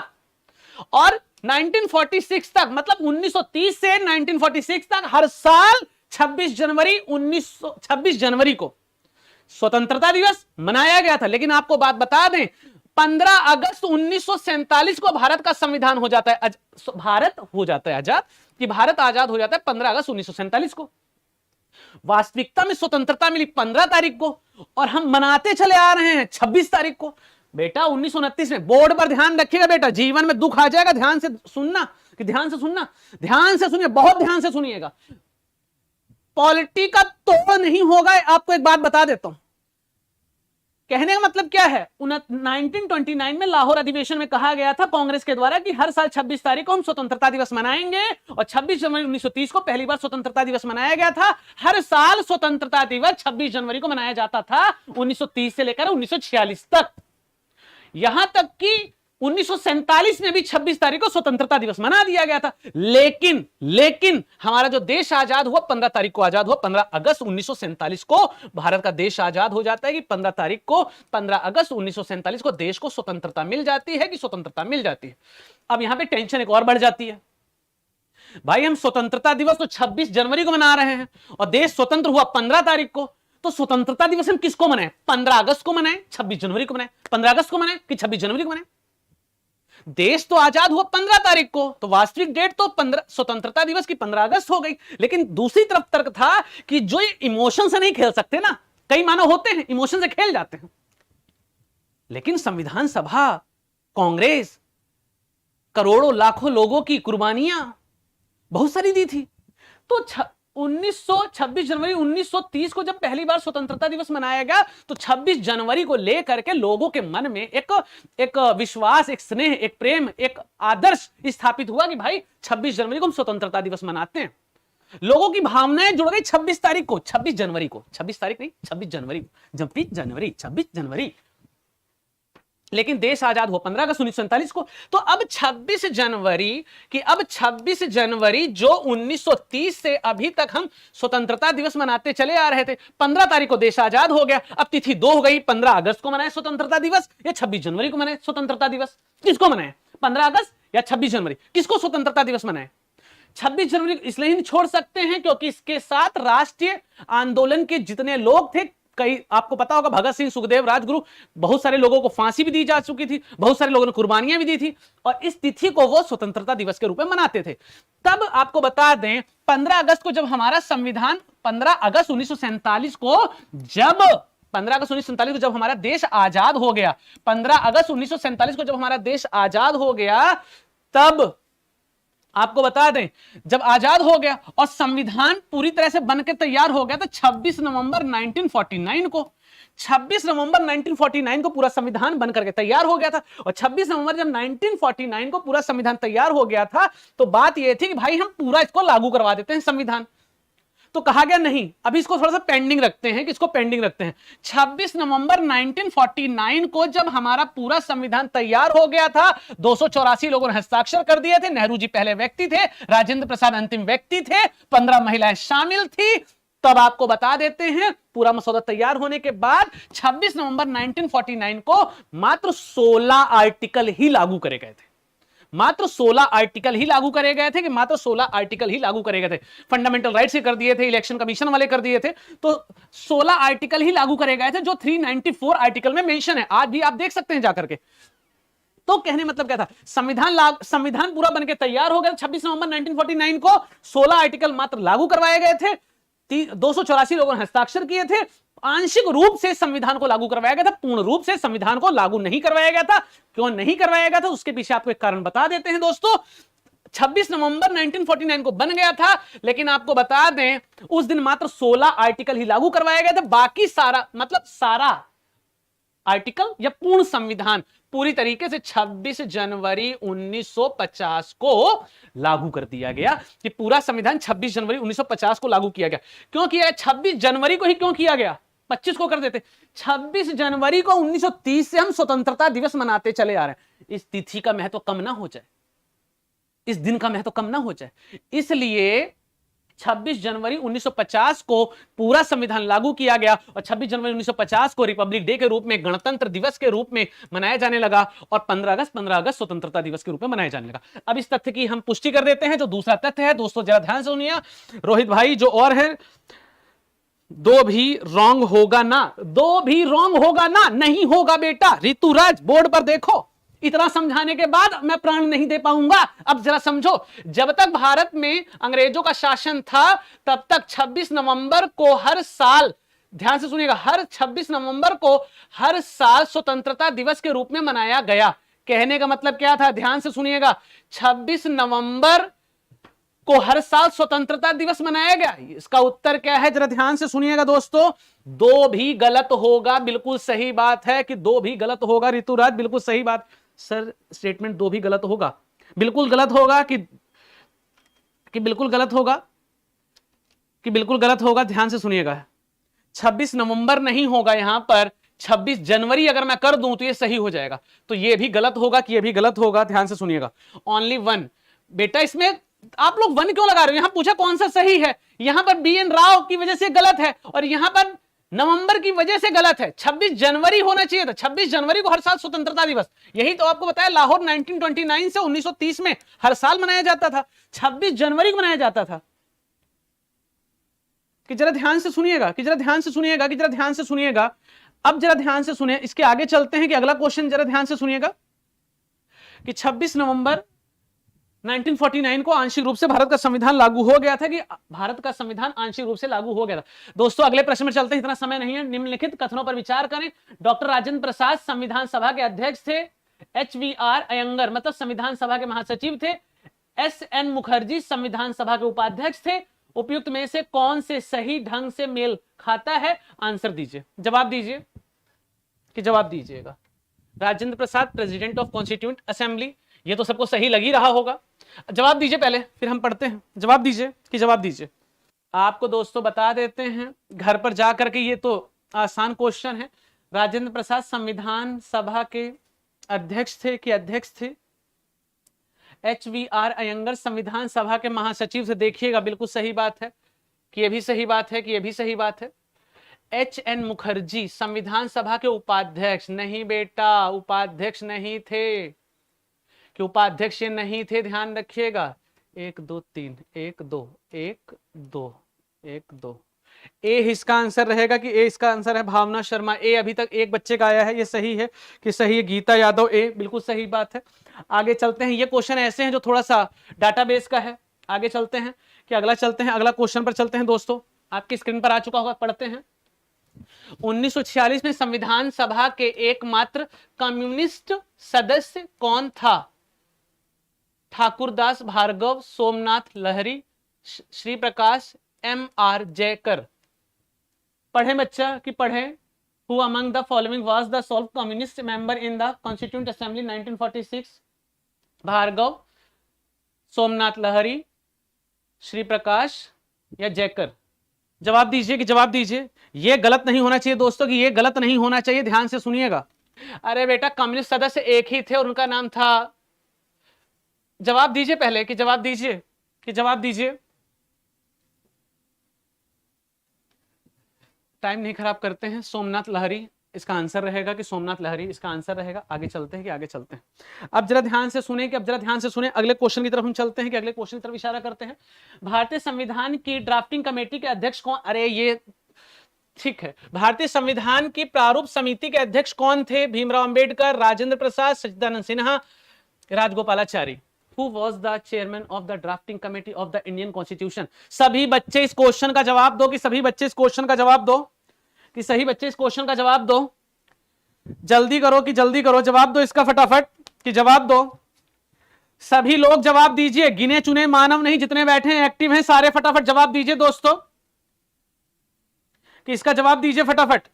और 1946 तक मतलब 1930 से 1946 तक हर साल 26 जनवरी को स्वतंत्रता दिवस मनाया गया था। लेकिन आपको बात बता दें, 15 अगस्त 1947 को भारत का संविधान हो जाता है, भारत हो जाता है आजाद, कि भारत आजाद हो जाता है 15 अगस्त 1947 को। वास्तविकता में स्वतंत्रता मिली 15 तारीख को, और हम मनाते चले आ रहे हैं 26 तारीख को। बेटा 1929 में, बोर्ड पर ध्यान रखिएगा बेटा, जीवन में दुख आ जाएगा, ध्यान से सुनना, कि ध्यान से सुनना, ध्यान से सुनिए, बहुत ध्यान से सुनिएगा। पॉलिटी का तोड़ नहीं होगा, आपको एक बात बता देता हूं। कहने का मतलब क्या है, 1929 में लाहौर अधिवेशन में कहा गया था कांग्रेस के द्वारा कि हर साल 26 तारीख को हम स्वतंत्रता दिवस मनाएंगे, और 26 जनवरी 1930 को पहली बार स्वतंत्रता दिवस मनाया गया था। हर साल स्वतंत्रता दिवस 26 जनवरी को मनाया जाता था 1930 से लेकर 1946 तक। यहां तक कि 1947 में भी 26 तारीख को स्वतंत्रता दिवस मना दिया गया था। लेकिन हमारा जो देश आजाद हुआ 15 तारीख को आजाद हुआ। 15 अगस्त 1947 को भारत का देश आजाद हो जाता है कि 15 तारीख को 15 अगस्त 1947 को देश को स्वतंत्रता मिल जाती है कि स्वतंत्रता मिल जाती है। अब यहां पे टेंशन एक और बढ़ जाती है, भाई हम स्वतंत्रता दिवस तो 26 जनवरी को मना रहे हैं और देश स्वतंत्र हुआ 15 तारीख को, तो स्वतंत्रता दिवस हम किसको मनाएं? 15 अगस्त को मनाएं, 26 जनवरी को मनाएं? 15 अगस्त को मनाएं कि 26 जनवरी को मनाएं? देश तो आजाद हुआ 15 तारीख को, तो वास्तविक डेट तो 15 स्वतंत्रता दिवस की 15 अगस्त हो गई। लेकिन दूसरी तरफ तर्क था कि जो इमोशन से नहीं खेल सकते ना, कई मानव होते हैं इमोशन से खेल जाते हैं, लेकिन संविधान सभा, कांग्रेस, करोड़ों लाखों लोगों की कुर्बानियां बहुत सारी दी थी। तो 26 जनवरी 1930 को जब पहली बार स्वतंत्रता दिवस मनाया गया, तो 26 जनवरी को लेकर के लोगों के मन में एक विश्वास, एक स्नेह, एक प्रेम, एक आदर्श स्थापित हुआ कि भाई 26 जनवरी को हम स्वतंत्रता दिवस मनाते हैं। लोगों की भावनाएं जुड़ गई 26 तारीख को, 26 जनवरी को, 26 तारीख नहीं 26 जनवरी, 26 जनवरी। लेकिन देश आजाद हुआ 15 अगस्त 1947 को। तो अब 26 जनवरी जो 1930 से अभी तक हम स्वतंत्रता दिवस मनाते चले आ रहे थे, 15 तारीख को देश आजाद हो गया। अब तिथि दो हो गई, 15 अगस्त को मनाए स्वतंत्रता दिवस या 26 जनवरी को मनाए स्वतंत्रता दिवस? किसको मनाए, 15 अगस्त या 26 जनवरी? किसको स्वतंत्रता दिवस मनाए? 26 जनवरी इसलिए नहीं छोड़ सकते हैं क्योंकि इसके साथ राष्ट्रीय आंदोलन के जितने लोग थे, कई आपको पता होगा भगत सिंह, सुखदेव, राजगुरु, बहुत सारे लोगों को फांसी भी दी जा चुकी थी, बहुत सारे लोगों ने कुर्बानियां भी दी थी, और इस तिथि को वो स्वतंत्रता दिवस के रूप में मनाते थे। तब आपको बता दें 15 अगस्त को जब हमारा संविधान 15 अगस्त 1947 को जब 15 अगस्त 1947 को जब हमारा देश आजाद हो गया, 15 अगस्त 1947 को जब हमारा देश आजाद हो गया, तब आपको बता दें जब आजाद हो गया और संविधान पूरी तरह से बनकर तैयार हो गया, तो 26 नवंबर 1949 को 26 नवंबर 1949 को पूरा संविधान बनकर के तैयार हो गया था। और 26 नवंबर जब 1949 को पूरा संविधान तैयार हो गया था, तो बात यह थी कि भाई हम पूरा इसको लागू करवा देते हैं संविधान। तो कहा गया नहीं, अभी इसको थोड़ा सा पेंडिंग रखते हैं। किसको पेंडिंग रखते हैं? 26 नवंबर 1949 को जब हमारा पूरा संविधान तैयार हो गया था, 284 लोगों ने हस्ताक्षर कर दिए थे। नेहरू जी पहले व्यक्ति थे, राजेंद्र प्रसाद अंतिम व्यक्ति थे, 15 महिलाएं शामिल थी। तब आपको बता देते हैं पूरा मसौदा तैयार होने के बाद 26 नवंबर 1949 को मात्र 16 आर्टिकल ही लागू करे गए थे। मात्र 16 आर्टिकल ही लागू करे गए थे कि मात्र 16 आर्टिकल ही लागू करे गए थे। फंडामेंटल राइट्स ही कर दिए थे, इलेक्शन कमीशन वाले कर दिए थे, तो 16 आर्टिकल ही लागू करे गए थे जो 394 आर्टिकल में मेंशन है। आज भी आप देख सकते हैं जाकर के। तो कहने मतलब क्या था, संविधान पूरा बनके तैयार हो गया 26 नवंबर 1949 को, 16 आर्टिकल मात्र लागू करवाए गए थे, 284 लोगों ने हस्ताक्षर किए थे। आंशिक रूप से संविधान को लागू करवाया गया था, पूर्ण रूप से संविधान को लागू नहीं करवाया गया था। क्यों नहीं करवाया गया था, उसके पीछे आपको एक कारण बता देते हैं दोस्तों। 26 नवंबर 1949 को बन गया था, लेकिन आपको बता दें उस दिन मात्र 16 आर्टिकल ही लागू करवाया गया था। बाकी सारा मतलब सारा आर्टिकल या पूर्ण संविधान पूरी तरीके से 26 जनवरी 1950 को लागू कर दिया गया कि पूरा संविधान 26 जनवरी 1950 को लागू किया गया। क्यों किया गया? 26 जनवरी को ही क्यों किया गया? 25 को कर देते। 26 जनवरी को 1930 से हम स्वतंत्रता दिवस मनाते चले आ रहे हैं। इस तिथि का महत्व कम ना हो जाए, इस दिन का महत्व कम ना हो जाए, इसलिए 26 जनवरी 1950 को पूरा संविधान लागू किया गया और 26 जनवरी 1950 को रिपब्लिक डे के रूप में, गणतंत्र दिवस के रूप में मनाया जाने लगा और 15 अगस्त स्वतंत्रता दिवस के रूप में मनाया जाने लगा। अब इस तथ्य की हम पुष्टि कर देते हैं। जो दूसरा तथ्य है दोस्तों, जरा ध्यान से सुनिए रोहित भाई, जो और है, दो भी रॉन्ग होगा ना, दो भी रॉन्ग होगा ना, नहीं होगा बेटा। ऋतुराज बोर्ड पर देखो, इतना समझाने के बाद मैं प्राण नहीं दे पाऊंगा। अब जरा समझो, जब तक भारत में अंग्रेजों का शासन था तब तक 26 नवंबर को हर साल, ध्यान से सुनिएगा, हर 26 नवंबर को हर साल स्वतंत्रता दिवस के रूप में मनाया गया। कहने का मतलब क्या था? ध्यान से सुनिएगा, 26 नवंबर को हर साल स्वतंत्रता दिवस मनाया गया। इसका उत्तर क्या है? जरा ध्यान से सुनिएगा दोस्तों, दो भी गलत होगा। बिल्कुल सही बात है कि दो भी गलत होगा। ऋतुराज बिल्कुल सही बात सर, स्टेटमेंट दो भी गलत होगा। बिल्कुल गलत होगा कि बिल्कुल गलत होगा कि बिल्कुल गलत होगा। ध्यान से सुनिएगा, 26 नवंबर नहीं होगा, यहां पर 26 जनवरी अगर मैं कर दूं तो ये सही हो जाएगा, तो ये भी गलत होगा कि ये भी गलत होगा, ध्यान से सुनिएगा। ओनली वन, बेटा इसमें आप लोग वन क्यों लगा रहे हो, यहां पूछा कौन सा सही है, यहां पर बी एन राव की वजह से गलत है और यहां पर नवंबर की वजह से गलत है। 26 जनवरी होना चाहिए था, 26 जनवरी को हर साल स्वतंत्रता दिवस, यही तो आपको बताया लाहौर 1929 से 1930 में हर साल मनाया जाता था, 26 जनवरी को मनाया जाता था। कि जरा ध्यान से सुनिएगा, कि जरा ध्यान से सुनिएगा, कि जरा ध्यान से सुनिएगा। अब जरा ध्यान से सुनिए, इसके आगे चलते हैं कि अगला क्वेश्चन जरा ध्यान से सुनिएगा कि 26 नवंबर 1949 को आंशिक रूप से भारत का संविधान लागू हो गया था, कि भारत का संविधान आंशिक रूप से लागू हो गया था। दोस्तों अगले प्रश्न में चलते हैं, इतना समय नहीं है। निम्नलिखित कथनों पर विचार करें। डॉक्टर राजेंद्र प्रसाद संविधान सभा के अध्यक्ष थे। HVR अयंगर मतलब संविधान सभा के महासचिव थे। SN मुखर्जी संविधान सभा के उपाध्यक्ष थे। उपयुक्त में से कौन से सही ढंग से मेल खाता है, आंसर दीजिए, जवाब दीजिए, कि जवाब दीजिएगा। Rajendra Prasad president of constituent assembly, ये तो सबको सही लग ही रहा होगा। जवाब दीजिए पहले, फिर हम पढ़ते हैं। जवाब दीजिए, कि जवाब दीजिए। आपको दोस्तों बता देते हैं घर पर जाकर के, ये तो आसान क्वेश्चन है। राजेंद्र प्रसाद संविधान सभा के अध्यक्ष थे कि अध्यक्ष थे। HVR अयंगर संविधान सभा के महासचिव से, देखिएगा बिल्कुल सही बात है, कि ये भी सही बात है, कि ये भी सही बात है। HN मुखर्जी संविधान सभा के उपाध्यक्ष, नहीं बेटा उपाध्यक्ष नहीं थे, कि उपाध्यक्ष ये नहीं थे, ध्यान रखिएगा। 1 2 3 1 2 1 2 1 2 ए इसका आंसर रहेगा, कि ए इसका आंसर है भावना शर्मा। ए अभी तक एक बच्चे का आया है, ये सही है कि सही है। गीता यादव, ए बिल्कुल सही बात है। आगे चलते हैं, ये क्वेश्चन ऐसे हैं जो थोड़ा सा डाटाबेस का है। आगे चलते हैं कि अगला चलते हैं, अगला क्वेश्चन पर चलते हैं। दोस्तों आपकी स्क्रीन पर आ चुका होगा, पढ़ते हैं। 1946 में संविधान सभा के एकमात्र कम्युनिस्ट सदस्य कौन था? ठाकुरदास भार्गव, सोमनाथ लहरी, श्री प्रकाश, MR जयकर। पढ़े बच्चा कि पढ़े। Who among the following was the sole communist member in the Constituent Assembly 1946? Bhargava, Somnath लहरी, श्री प्रकाश या जयकर? जवाब दीजिए, कि जवाब दीजिए। ये गलत नहीं होना चाहिए दोस्तों, कि ये गलत नहीं होना चाहिए, ध्यान से सुनिएगा। अरे बेटा कम्युनिस्ट सदस्य एक ही थे और उनका नाम था, जवाब दीजिए पहले, कि जवाब दीजिए, कि जवाब दीजिए। टाइम नहीं खराब करते हैं। सोमनाथ लहरी इसका आंसर रहेगा, कि सोमनाथ लहरी इसका आंसर रहेगा। आगे चलते हैं, कि आगे चलते हैं। अब जरा ध्यान से सुने, कि अब जरा ध्यान से सुने, अगले क्वेश्चन की तरफ हम चलते हैं, कि अगले क्वेश्चन की तरफ इशारा करते हैं। भारतीय संविधान की ड्राफ्टिंग कमेटी के अध्यक्ष कौन? अरे ये ठीक है। भारतीय संविधान की प्रारूप समिति के अध्यक्ष कौन थे? भीमराव अंबेडकर, राजेंद्र प्रसाद, सच्चिदानंद Sinha, Rajagopalachari. Who was the chairman of the drafting committee of the Indian Constitution? सभी बच्चे इस क्वेश्चन का जवाब दो, कि सभी बच्चे इस क्वेश्चन का जवाब दो, कि सही बच्चे इस क्वेश्चन का जवाब दो। जल्दी करो, कि जल्दी करो, जवाब दो इसका फटाफट, कि जवाब दो। सभी लोग जवाब दीजिए, गिने चुने मानव नहीं, जितने बैठे हैं एक्टिव हैं सारे फटाफट जवाब दीजिए दोस्तों, कि इसका जवाब दीजिए फटाफट।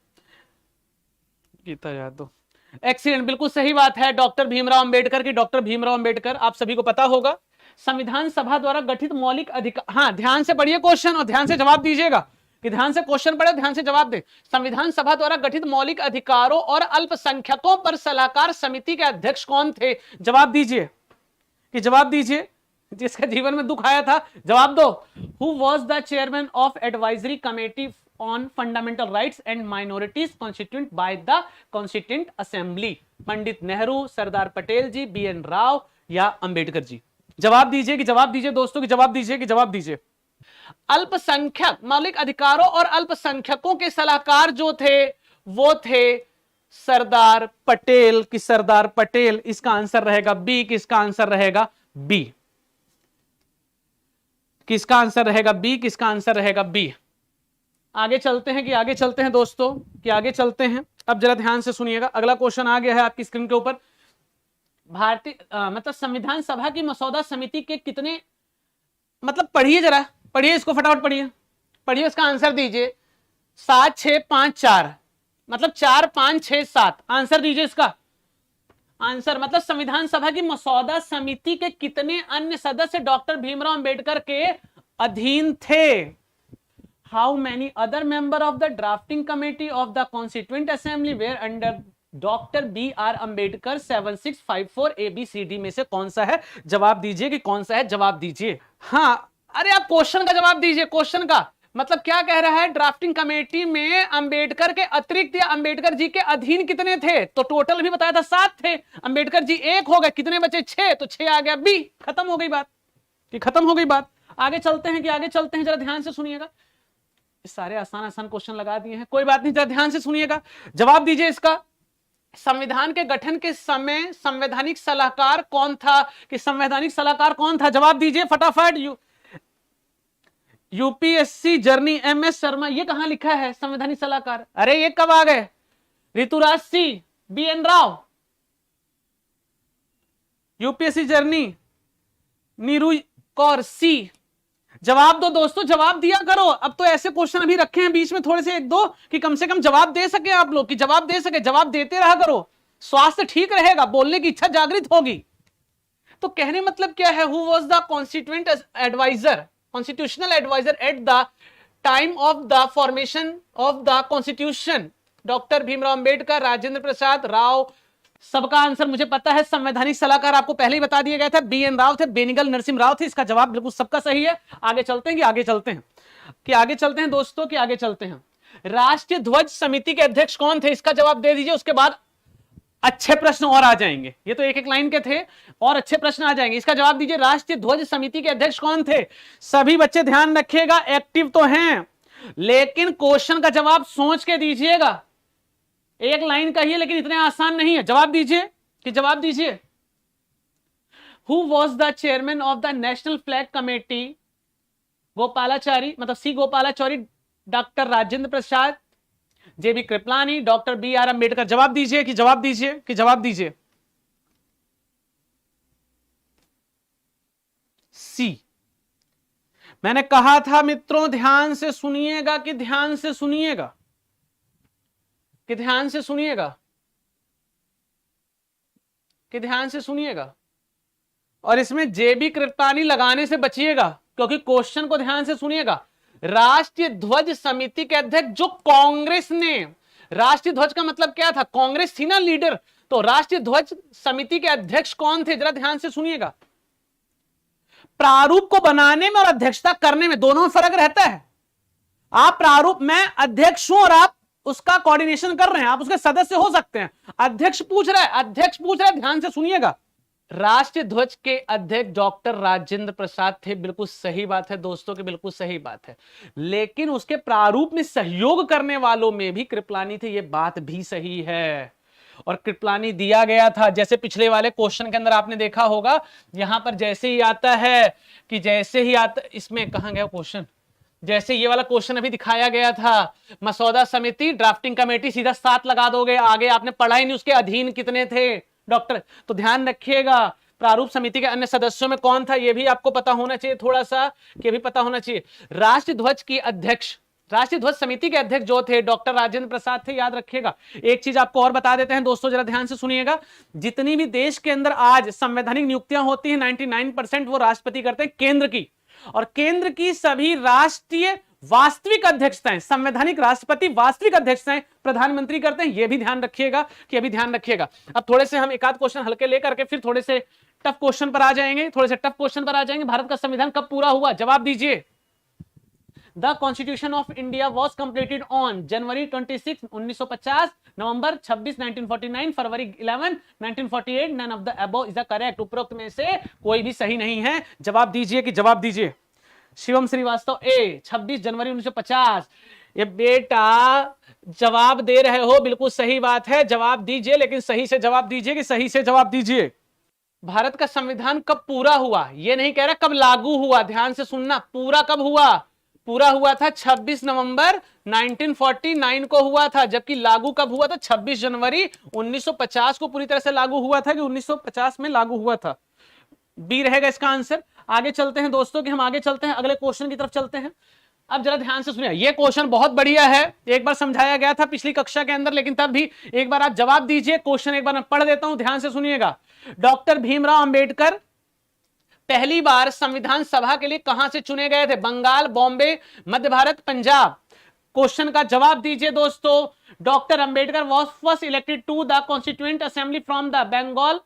गीता यादव, एक्सीलेंट, बिल्कुल सही बात है, डॉक्टर भीमराव अंबेडकर की। डॉक्टर भीमराव अंबेडकर आप सभी को पता होगा। संविधान सभा द्वारा गठित मौलिक अधिकार, हाँ ध्यान से पढ़िए क्वेश्चन और ध्यान से जवाब दीजिएगा, कि ध्यान से क्वेश्चन पढ़े, ध्यान से जवाब दे। संविधान सभा द्वारा गठित मौलिक अधिकारों और अल्पसंख्यकों पर सलाहकार समिति के अध्यक्ष कौन थे? जवाब दीजिए, कि जवाब दीजिए। जिसका जीवन में दुख आया था, जवाब दो। Who was the chairman of advisory committee on fundamental rights and minorities constituted by the constituent assembly? Pandit Nehru, Sardar Patel ji, BN Rau या अंबेडकर जी? जवाब दीजिए, कि जवाब दीजिए दोस्तों, कि जवाब दीजिए, कि जवाब दीजिए। अल्पसंख्यक मौलिक अधिकारों और अल्पसंख्यकों के सलाहकार जो थे वो थे सरदार पटेल, कि सरदार पटेल इसका आंसर रहेगा बी, किसका आंसर रहेगा बी, किसका आंसर रहेगा बी, किसका आंसर रहेगा बी। आगे चलते हैं, कि आगे चलते हैं दोस्तों, कि आगे चलते हैं। अब जरा ध्यान से सुनिएगा, अगला क्वेश्चन आ गया है आपकी स्क्रीन के ऊपर। भारतीय मतलब संविधान सभा की मसौदा समिति के कितने, मतलब पढ़िए, जरा पढ़िए इसको फटाफट पढ़िए, पढ़िए इसका आंसर दीजिए। 7 6 5 4 मतलब 4 5 6 7 आंसर दीजिए इसका आंसर। मतलब संविधान सभा की मसौदा समिति के कितने अन्य सदस्य डॉक्टर भीमराव अंबेडकर के अधीन थे? How many other member of the drafting committee of the constituent assembly were under doctor B R Ambedkar 7654 ABCD में से कौन सा है? जवाब दीजिए कि कौन सा है, जवाब दीजिए। हाँ, अरे आप क्वेश्चन का जवाब दीजिए। क्वेश्चन का मतलब क्या कह रहा है? ड्राफ्टिंग कमेटी में अंबेडकर के अतिरिक्त या अंबेडकर जी के अधीन कितने थे? तो टोटल भी बताया था 7 थे, अंबेडकर जी 1 हो गए, कितने बचे? 6, तो 6 आ गया बी। खत्म हो गई बात कि खत्म हो गई बात। आगे चलते हैं कि आगे चलते हैं, जरा ध्यान से सुनिएगा। सारे आसान आसान क्वेश्चन लगा दिए हैं, कोई बात नहीं, जरा ध्यान से सुनिएगा, जवाब दीजिए इसका। संविधान के गठन के समय संवैधानिक सलाहकार कौन था? कि संवैधानिक सलाहकार कौन था? जवाब दीजिए फटाफट। UPSC journey MS Sharma. ये कहां लिखा है संवैधानिक सलाहकार? अरे ये कब आ गए? ऋतुराज सी, BN Rao. UPSC journey Neeru Kaur सी। जवाब दो दोस्तों, जवाब दिया करो। अब तो ऐसे क्वेश्चन अभी रखे हैं बीच में थोड़े से एक दो कि कम से कम जवाब दे सके आप लोग, कि जवाब दे सके, जवाब देते रहा करो, स्वास्थ्य ठीक रहेगा, बोलने की इच्छा जागृत होगी। तो कहने मतलब क्या है? Who was the constituent adviser, constitutional adviser at the time of the formation of the constitution? Doctor Bhimrao Ambedkar, Rajendra Prasad Rao. सबका आंसर मुझे पता है, संवैधानिक सलाहकार आपको पहले ही बता दिया गया था, BN राव थे, बेनिगल नरसिम्हा राव थे। इसका जवाब बिल्कुल सबका सही है। आगे चलते हैं कि आगे चलते हैं कि आगे चलते हैं दोस्तों, कि आगे चलते हैं। राष्ट्रीय ध्वज समिति के अध्यक्ष कौन थे? इसका जवाब दे दीजिए, उसके बाद अच्छे प्रश्न और आ जाएंगे। ये तो एक एक लाइन के थे और अच्छे प्रश्न आ जाएंगे। इसका जवाब दीजिए, राष्ट्रीय ध्वज समिति के अध्यक्ष कौन थे? सभी बच्चे ध्यान रखिएगा, एक्टिव तो हैं, लेकिन क्वेश्चन का जवाब सोच के दीजिएगा। एक लाइन का ही है लेकिन इतने आसान नहीं है। जवाब दीजिए कि जवाब दीजिए। Who was the chairman of the national flag committee? Gopalachari, मतलब सी Gopalachari, doctor Rajendra Prasad, JB Kripalani, doctor BR Ambedkar. जवाब दीजिए कि जवाब दीजिए कि जवाब दीजिए। सी। मैंने कहा था मित्रों, ध्यान से सुनिएगा कि ध्यान से सुनिएगा कि ध्यान से सुनिएगा कि ध्यान से सुनिएगा, और इसमें JB कृपलानी लगाने से बचिएगा, क्योंकि क्वेश्चन को ध्यान से सुनिएगा। राष्ट्रीय ध्वज समिति के अध्यक्ष जो कांग्रेस ने, राष्ट्रीय ध्वज का मतलब क्या था? कांग्रेस थी ना लीडर, तो राष्ट्रीय ध्वज समिति के अध्यक्ष कौन थे? जरा ध्यान से सुनिएगा। प्रारूप को बनाने में और अध्यक्षता करने में दोनों में फर्क रहता है। आप प्रारूप में अध्यक्ष हूं और आप उसका कोऑर्डिनेशन कर रहे हैं, आप उसके सदस्य हो सकते हैं। अध्यक्ष पूछ रहा है, अध्यक्ष पूछ रहा है, ध्यान से सुनिएगा। राष्ट्रीय ध्वज के अध्यक्ष डॉक्टर राजेंद्र प्रसाद थे, बिल्कुल सही बात है दोस्तों की, बिल्कुल सही बात है। लेकिन उसके प्रारूप में सहयोग करने वालों में भी कृपलानी थे, यह बात भी सही है। और कृपलानी दिया गया था, जैसे पिछले वाले क्वेश्चन के अंदर आपने देखा होगा, यहां पर जैसे ही आता है कि जैसे ही आता, इसमें कहां गया क्वेश्चन? जैसे ये वाला क्वेश्चन अभी दिखाया गया था, मसौदा समिति, ड्राफ्टिंग कमेटी, सीधा 7 लगा दोगे। आगे आपने पढ़ा ही नहीं उसके अधीन कितने थे डॉक्टर। तो ध्यान रखिएगा, प्रारूप समिति के अन्य सदस्यों में कौन था, यह भी आपको पता होना चाहिए, थोड़ा सा कि भी पता होना चाहिए। राष्ट्रीय ध्वज की अध्यक्ष, राष्ट्रीय ध्वज समिति के अध्यक्ष जो थे डॉक्टर राजेंद्र प्रसाद थे, याद रखिएगा। एक चीज आपको और बता देते हैं दोस्तों, जरा ध्यान से सुनिएगा। जितनी भी देश के अंदर आज संवैधानिक नियुक्तियां होती हैं, 99% वो राष्ट्रपति करते हैं, केंद्र की। और केंद्र की सभी राष्ट्रीय वास्तविक अध्यक्षताएं, संवैधानिक राष्ट्रपति वास्तविक अध्यक्षताएं प्रधानमंत्री करते हैं। यह भी ध्यान रखिएगा कि अभी ध्यान रखिएगा। अब थोड़े से हम एक आध क्वेश्चन हल्के लेकर के फिर थोड़े से टफ क्वेश्चन पर आ जाएंगे, थोड़े से टफ क्वेश्चन पर आ जाएंगे। भारत का संविधान कब पूरा हुआ? जवाब दीजिए। The Constitution of India was completed on January 26, 1950, November 26, 1949, February 11, 1948. None of the above is the correct. उपरोक्त में से कोई भी सही नहीं है। जवाब दीजिए कि जवाब दीजिए। शिवम श्रीवास्तव ए, 26 जनवरी 1950। ये बेटा जवाब दे रहे हो, बिल्कुल सही बात है, जवाब दीजिए, लेकिन सही से जवाब दीजिए कि सही से जवाब दीजिए। भारत का संविधान कब पूरा हुआ? ये नहीं कह रहा कब लागू हुआ, ध्यान से सुनना। पूरा कब हुआ? पूरा हुआ था 26 नवंबर 1949 को हुआ था, जबकि लागू कब हुआ था? 26 जनवरी 1950 को पूरी तरह से लागू हुआ था, कि 1950 में लागू हुआ था। बी रहेगा इसका आंसर। आगे चलते हैं दोस्तों, कि हम आगे चलते हैं, अगले क्वेश्चन की तरफ चलते हैं। अब जरा ध्यान से सुनिए, यह क्वेश्चन बहुत बढ़िया है, एक बार समझाया गया था पिछली कक्षा के अंदर, लेकिन तब भी एक बार आप जवाब दीजिए। क्वेश्चन एक बार मैं पढ़ देता हूं, ध्यान से सुनिएगा। डॉक्टर भीमराव अंबेडकर पहली बार संविधान सभा के लिए कहां से चुने गए थे? बंगाल, बॉम्बे, मध्य भारत, पंजाब। क्वेश्चन का जवाब दीजिए दोस्तों। Doctor Ambedkar was first elected to the constituent assembly from the Bengal,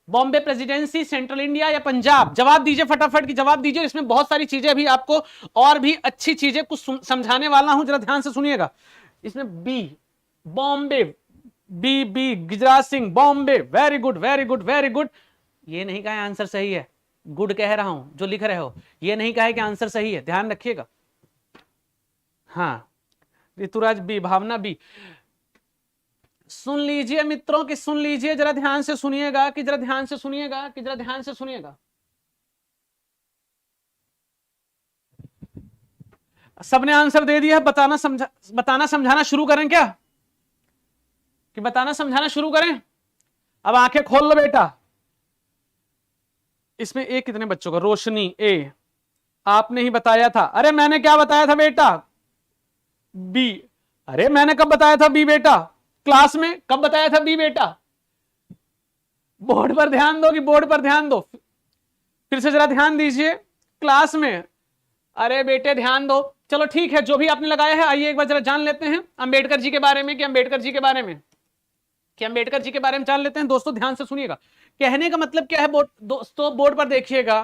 Bombay presidency, central India या पंजाब? जवाब दीजिए फटाफट की जवाब दीजिए। इसमें बहुत सारी चीजें भी आपको और भी अच्छी चीजें कुछ समझाने वाला हूं, जरा ध्यान से सुनिएगा। इसमें B, Bombay, B Giriraj Singh, Bombay. Very good very good very good. ये नहीं कहा आंसर सही है, गुड कह रहा हूं जो लिख रहे हो, ये नहीं कहा कि आंसर सही है, ध्यान रखिएगा। हाँ, ऋतुराज बी, भावना बी। सुन लीजिए मित्रों कि सुन लीजिए, जरा ध्यान से सुनिएगा कि जरा ध्यान से सुनिएगा कि जरा ध्यान से सुनिएगा। सबने आंसर दे दिया। बताना समझाना शुरू करें क्या? कि बताना समझाना शुरू करें? अब आंखें खोल लो बेटा। इसमें ए कितने बच्चों का? रोशनी ए, आपने ही बताया था। अरे मैंने क्या बताया था बेटा? बी। अरे मैंने कब बताया था बी बेटा? क्लास में कब बताया था बी बेटा? बोर्ड पर ध्यान दो कि बोर्ड पर ध्यान दो। फिर से जरा ध्यान दीजिए क्लास में। अरे बेटे ध्यान दो। चलो ठीक है, जो भी आपने लगाया है, आइए एक बार जरा जान लेते हैं अंबेडकर जी के बारे में, कि अंबेडकर जी के बारे में, कि अंबेडकर जी के बारे में जान लेते हैं। दोस्तों ध्यान से सुनिएगा। कहने का मतलब क्या है दोस्तों? बोर्ड पर देखिएगा।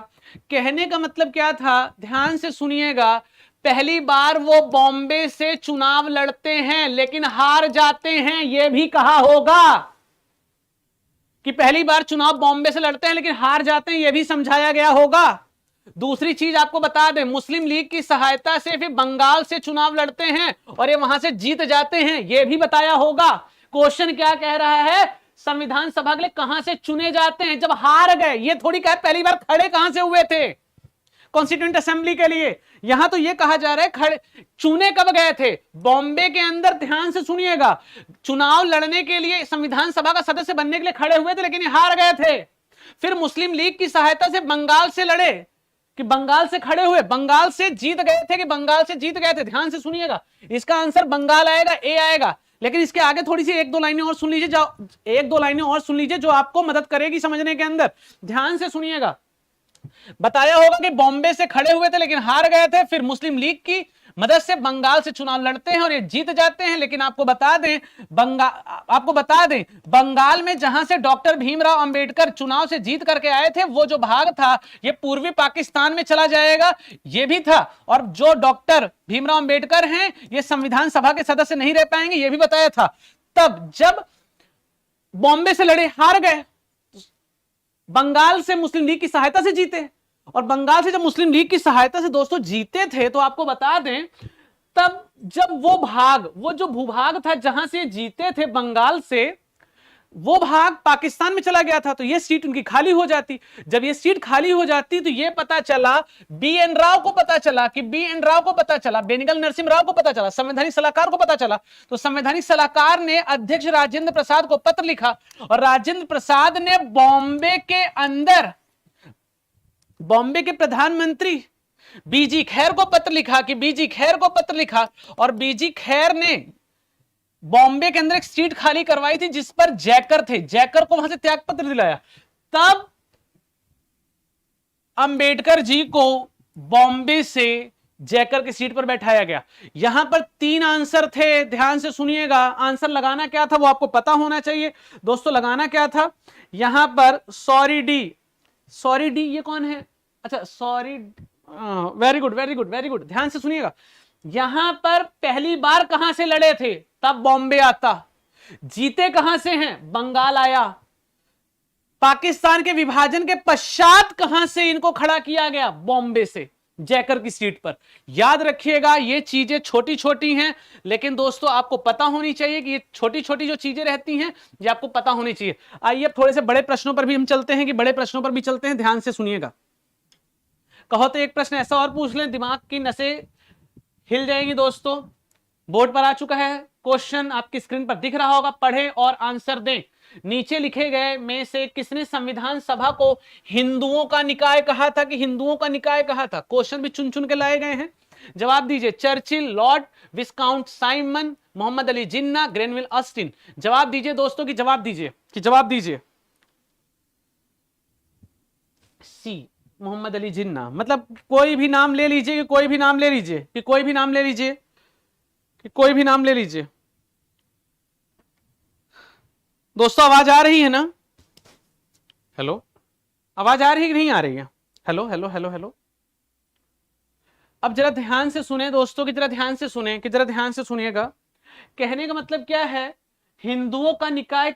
कहने का मतलब क्या था? ध्यान से सुनिएगा। पहली बार वो बॉम्बे से चुनाव लड़ते हैं लेकिन हार जाते हैं, यह भी कहा होगा कि पहली बार चुनाव बॉम्बे से लड़ते हैं लेकिन हार जाते हैं, यह भी समझाया गया होगा। दूसरी चीज आपको बता दें, मुस्लिम लीग की सहायता से फिर बंगाल से चुनाव लड़ते हैं और ये वहां से जीत जाते हैं, यह भी बताया होगा। क्वेश्चन क्या कह रहा है? संविधान सभा के लिए कहां से चुने जाते हैं जब हार गए। ये थोड़ी कहे पहली बार खड़े कहां से हुए थे कॉन्स्टिट्यूएंट असेंबली के लिए। यहां तो यह कहा जा रहा है खड़े चुने कब गए थे? बॉम्बे के अंदर। ध्यान से सुनिएगा, चुनाव लड़ने के लिए, संविधान सभा का सदस्य बनने के लिए खड़े हुए थे लेकिन हार गए थे। फिर मुस्लिम लीग की सहायता से बंगाल से लड़े, कि बंगाल से खड़े हुए, बंगाल से जीत गए थे, कि बंगाल से जीत गए थे। ध्यान से सुनिएगा, इसका आंसर बंगाल आएगा, ए आएगा। लेकिन इसके आगे थोड़ी सी एक दो लाइनें और सुन लीजिए, एक दो लाइनें और सुन लीजिए जो आपको मदद करेगी समझने के अंदर। ध्यान से सुनिएगा। बताया होगा कि बॉम्बे से खड़े हुए थे लेकिन हार गए थे, फिर मुस्लिम लीग की मदद से बंगाल से चुनाव लड़ते हैं और ये जीत जाते हैं। लेकिन आपको बता दें बंगाल में जहां से डॉक्टर भीमराव अंबेडकर चुनाव से जीत करके आए थे, वो जो भाग था ये पूर्वी पाकिस्तान में चला जाएगा, ये भी था। और जो डॉक्टर भीमराव अंबेडकर हैं ये संविधान सभा के सदस्य नहीं रह पाएंगे, ये भी बताया था। तब जब बॉम्बे से लड़े, हार गए, बंगाल से मुस्लिम लीग की सहायता से जीते, और बंगाल से जब मुस्लिम लीग की सहायता से दोस्तों जीते थे, तो आपको बता दें तब जब वो जो भूभाग था जहां से जीते थे बंगाल से, वो भाग पाकिस्तान में चला गया था, तो ये सीट उनकी खाली हो जाती। जब ये सीट खाली हो जाती तो ये पता चला, बी.एन. राव को पता चला, बेनीगल नरसिम्हा राव को पता चला, संवैधानिक सलाहकार को पता चला। तो संवैधानिक सलाहकार ने अध्यक्ष राजेंद्र प्रसाद को पत्र लिखा और राजेंद्र प्रसाद ने बॉम्बे के प्रधानमंत्री बीजी खैर को पत्र लिखा, और बीजी खैर ने बॉम्बे के अंदर एक सीट खाली करवाई थी जिस पर जैकर थे, जैकर को वहां से त्याग पत्र दिलाया। तब अंबेडकर जी को बॉम्बे से जैकर की सीट पर बैठाया गया। यहां पर 3 आंसर थे, ध्यान से सुनिएगा। आंसर लगाना क्या था वो आपको पता होना चाहिए दोस्तों। लगाना क्या था यहां पर? सॉरी डी, ये कौन है? अच्छा सॉरी, वेरी गुड। ध्यान से सुनिएगा, यहां पर पहली बार कहां से लड़े थे? तब बॉम्बे आता। जीते कहां से हैं? बंगाल आया। पाकिस्तान के विभाजन के पश्चात कहां से इनको खड़ा किया गया? बॉम्बे से, जैकर की सीट पर। याद रखिएगा, ये चीजें छोटी छोटी हैं, लेकिन दोस्तों आपको पता होनी चाहिए कि ये छोटी छोटी जो चीजें रहती हैं ये आपको पता होनी चाहिए। आइए अब थोड़े से बड़े प्रश्नों पर भी हम चलते हैं, कि बड़े प्रश्नों पर भी चलते हैं। ध्यान से सुनिएगा। कहो तो एक प्रश्न ऐसा और पूछ लें, दिमाग की नसें हिल जाएगी दोस्तों। बोर्ड पर आ चुका है क्वेश्चन, आपकी स्क्रीन पर दिख रहा होगा, पढ़ें और आंसर दें। नीचे लिखे गए में से किसने संविधान सभा को हिंदुओं का निकाय कहा था? क्वेश्चन भी चुन चुन के लाए गए हैं। जवाब दीजिए। चर्चिल, लॉर्ड विस्काउंट Simon, Mohammad Ali Jinnah, Granville Austin. जवाब दीजिए दोस्तों, जवाब दीजिए। सी, मोहम्मद अली जिन्ना, मतलब कोई भी नाम ले लीजिए, कि कोई भी नाम ले लीजिए, कि कोई भी नाम ले लीजिए, कि कोई भी नाम ले लीजिए। दोस्तों आवाज आ रही है ना? हेलो, आवाज आ रही है कि नहीं आ रही है? Hello hello hello hello. अब जरा ध्यान से सुने दोस्तों, कि जरा ध्यान से सुने, कि जरा ध्यान से सुनिएगा। कहने का मतलब क्या है, हिंदुओं का निकाय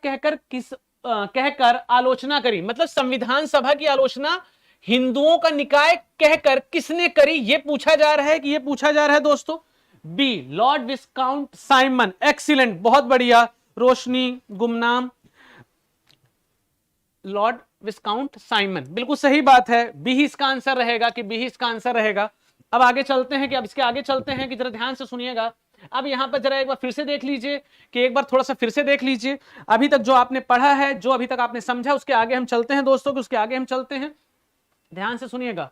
कहकर आलोचना करी, मतलब संविधान सभा की आलोचना हिंदुओं का निकाय कहकर किसने करी, यह पूछा जा रहा है, कि यह पूछा जा रहा है दोस्तों। बी, लॉर्ड विस्काउंट साइमन। एक्सीलेंट, बहुत बढ़िया। रोशनी, गुमनाम, लॉर्ड विस्काउंट साइमन, बिल्कुल सही बात है। बी ही इसका आंसर रहेगा, कि बी ही इसका आंसर रहेगा। अब आगे चलते हैं, कि अब इसके आगे चलते हैं, कि जरा ध्यान से सुनिएगा। अब यहां पर जरा एक बार फिर से देख लीजिए, कि एक बार थोड़ा सा फिर से देख लीजिए। अभी तक जो आपने पढ़ा है, जो अभी तक आपने समझा, उसके आगे हम चलते हैं दोस्तों, कि उसके आगे हम चलते हैं। ध्यान से सुनिएगा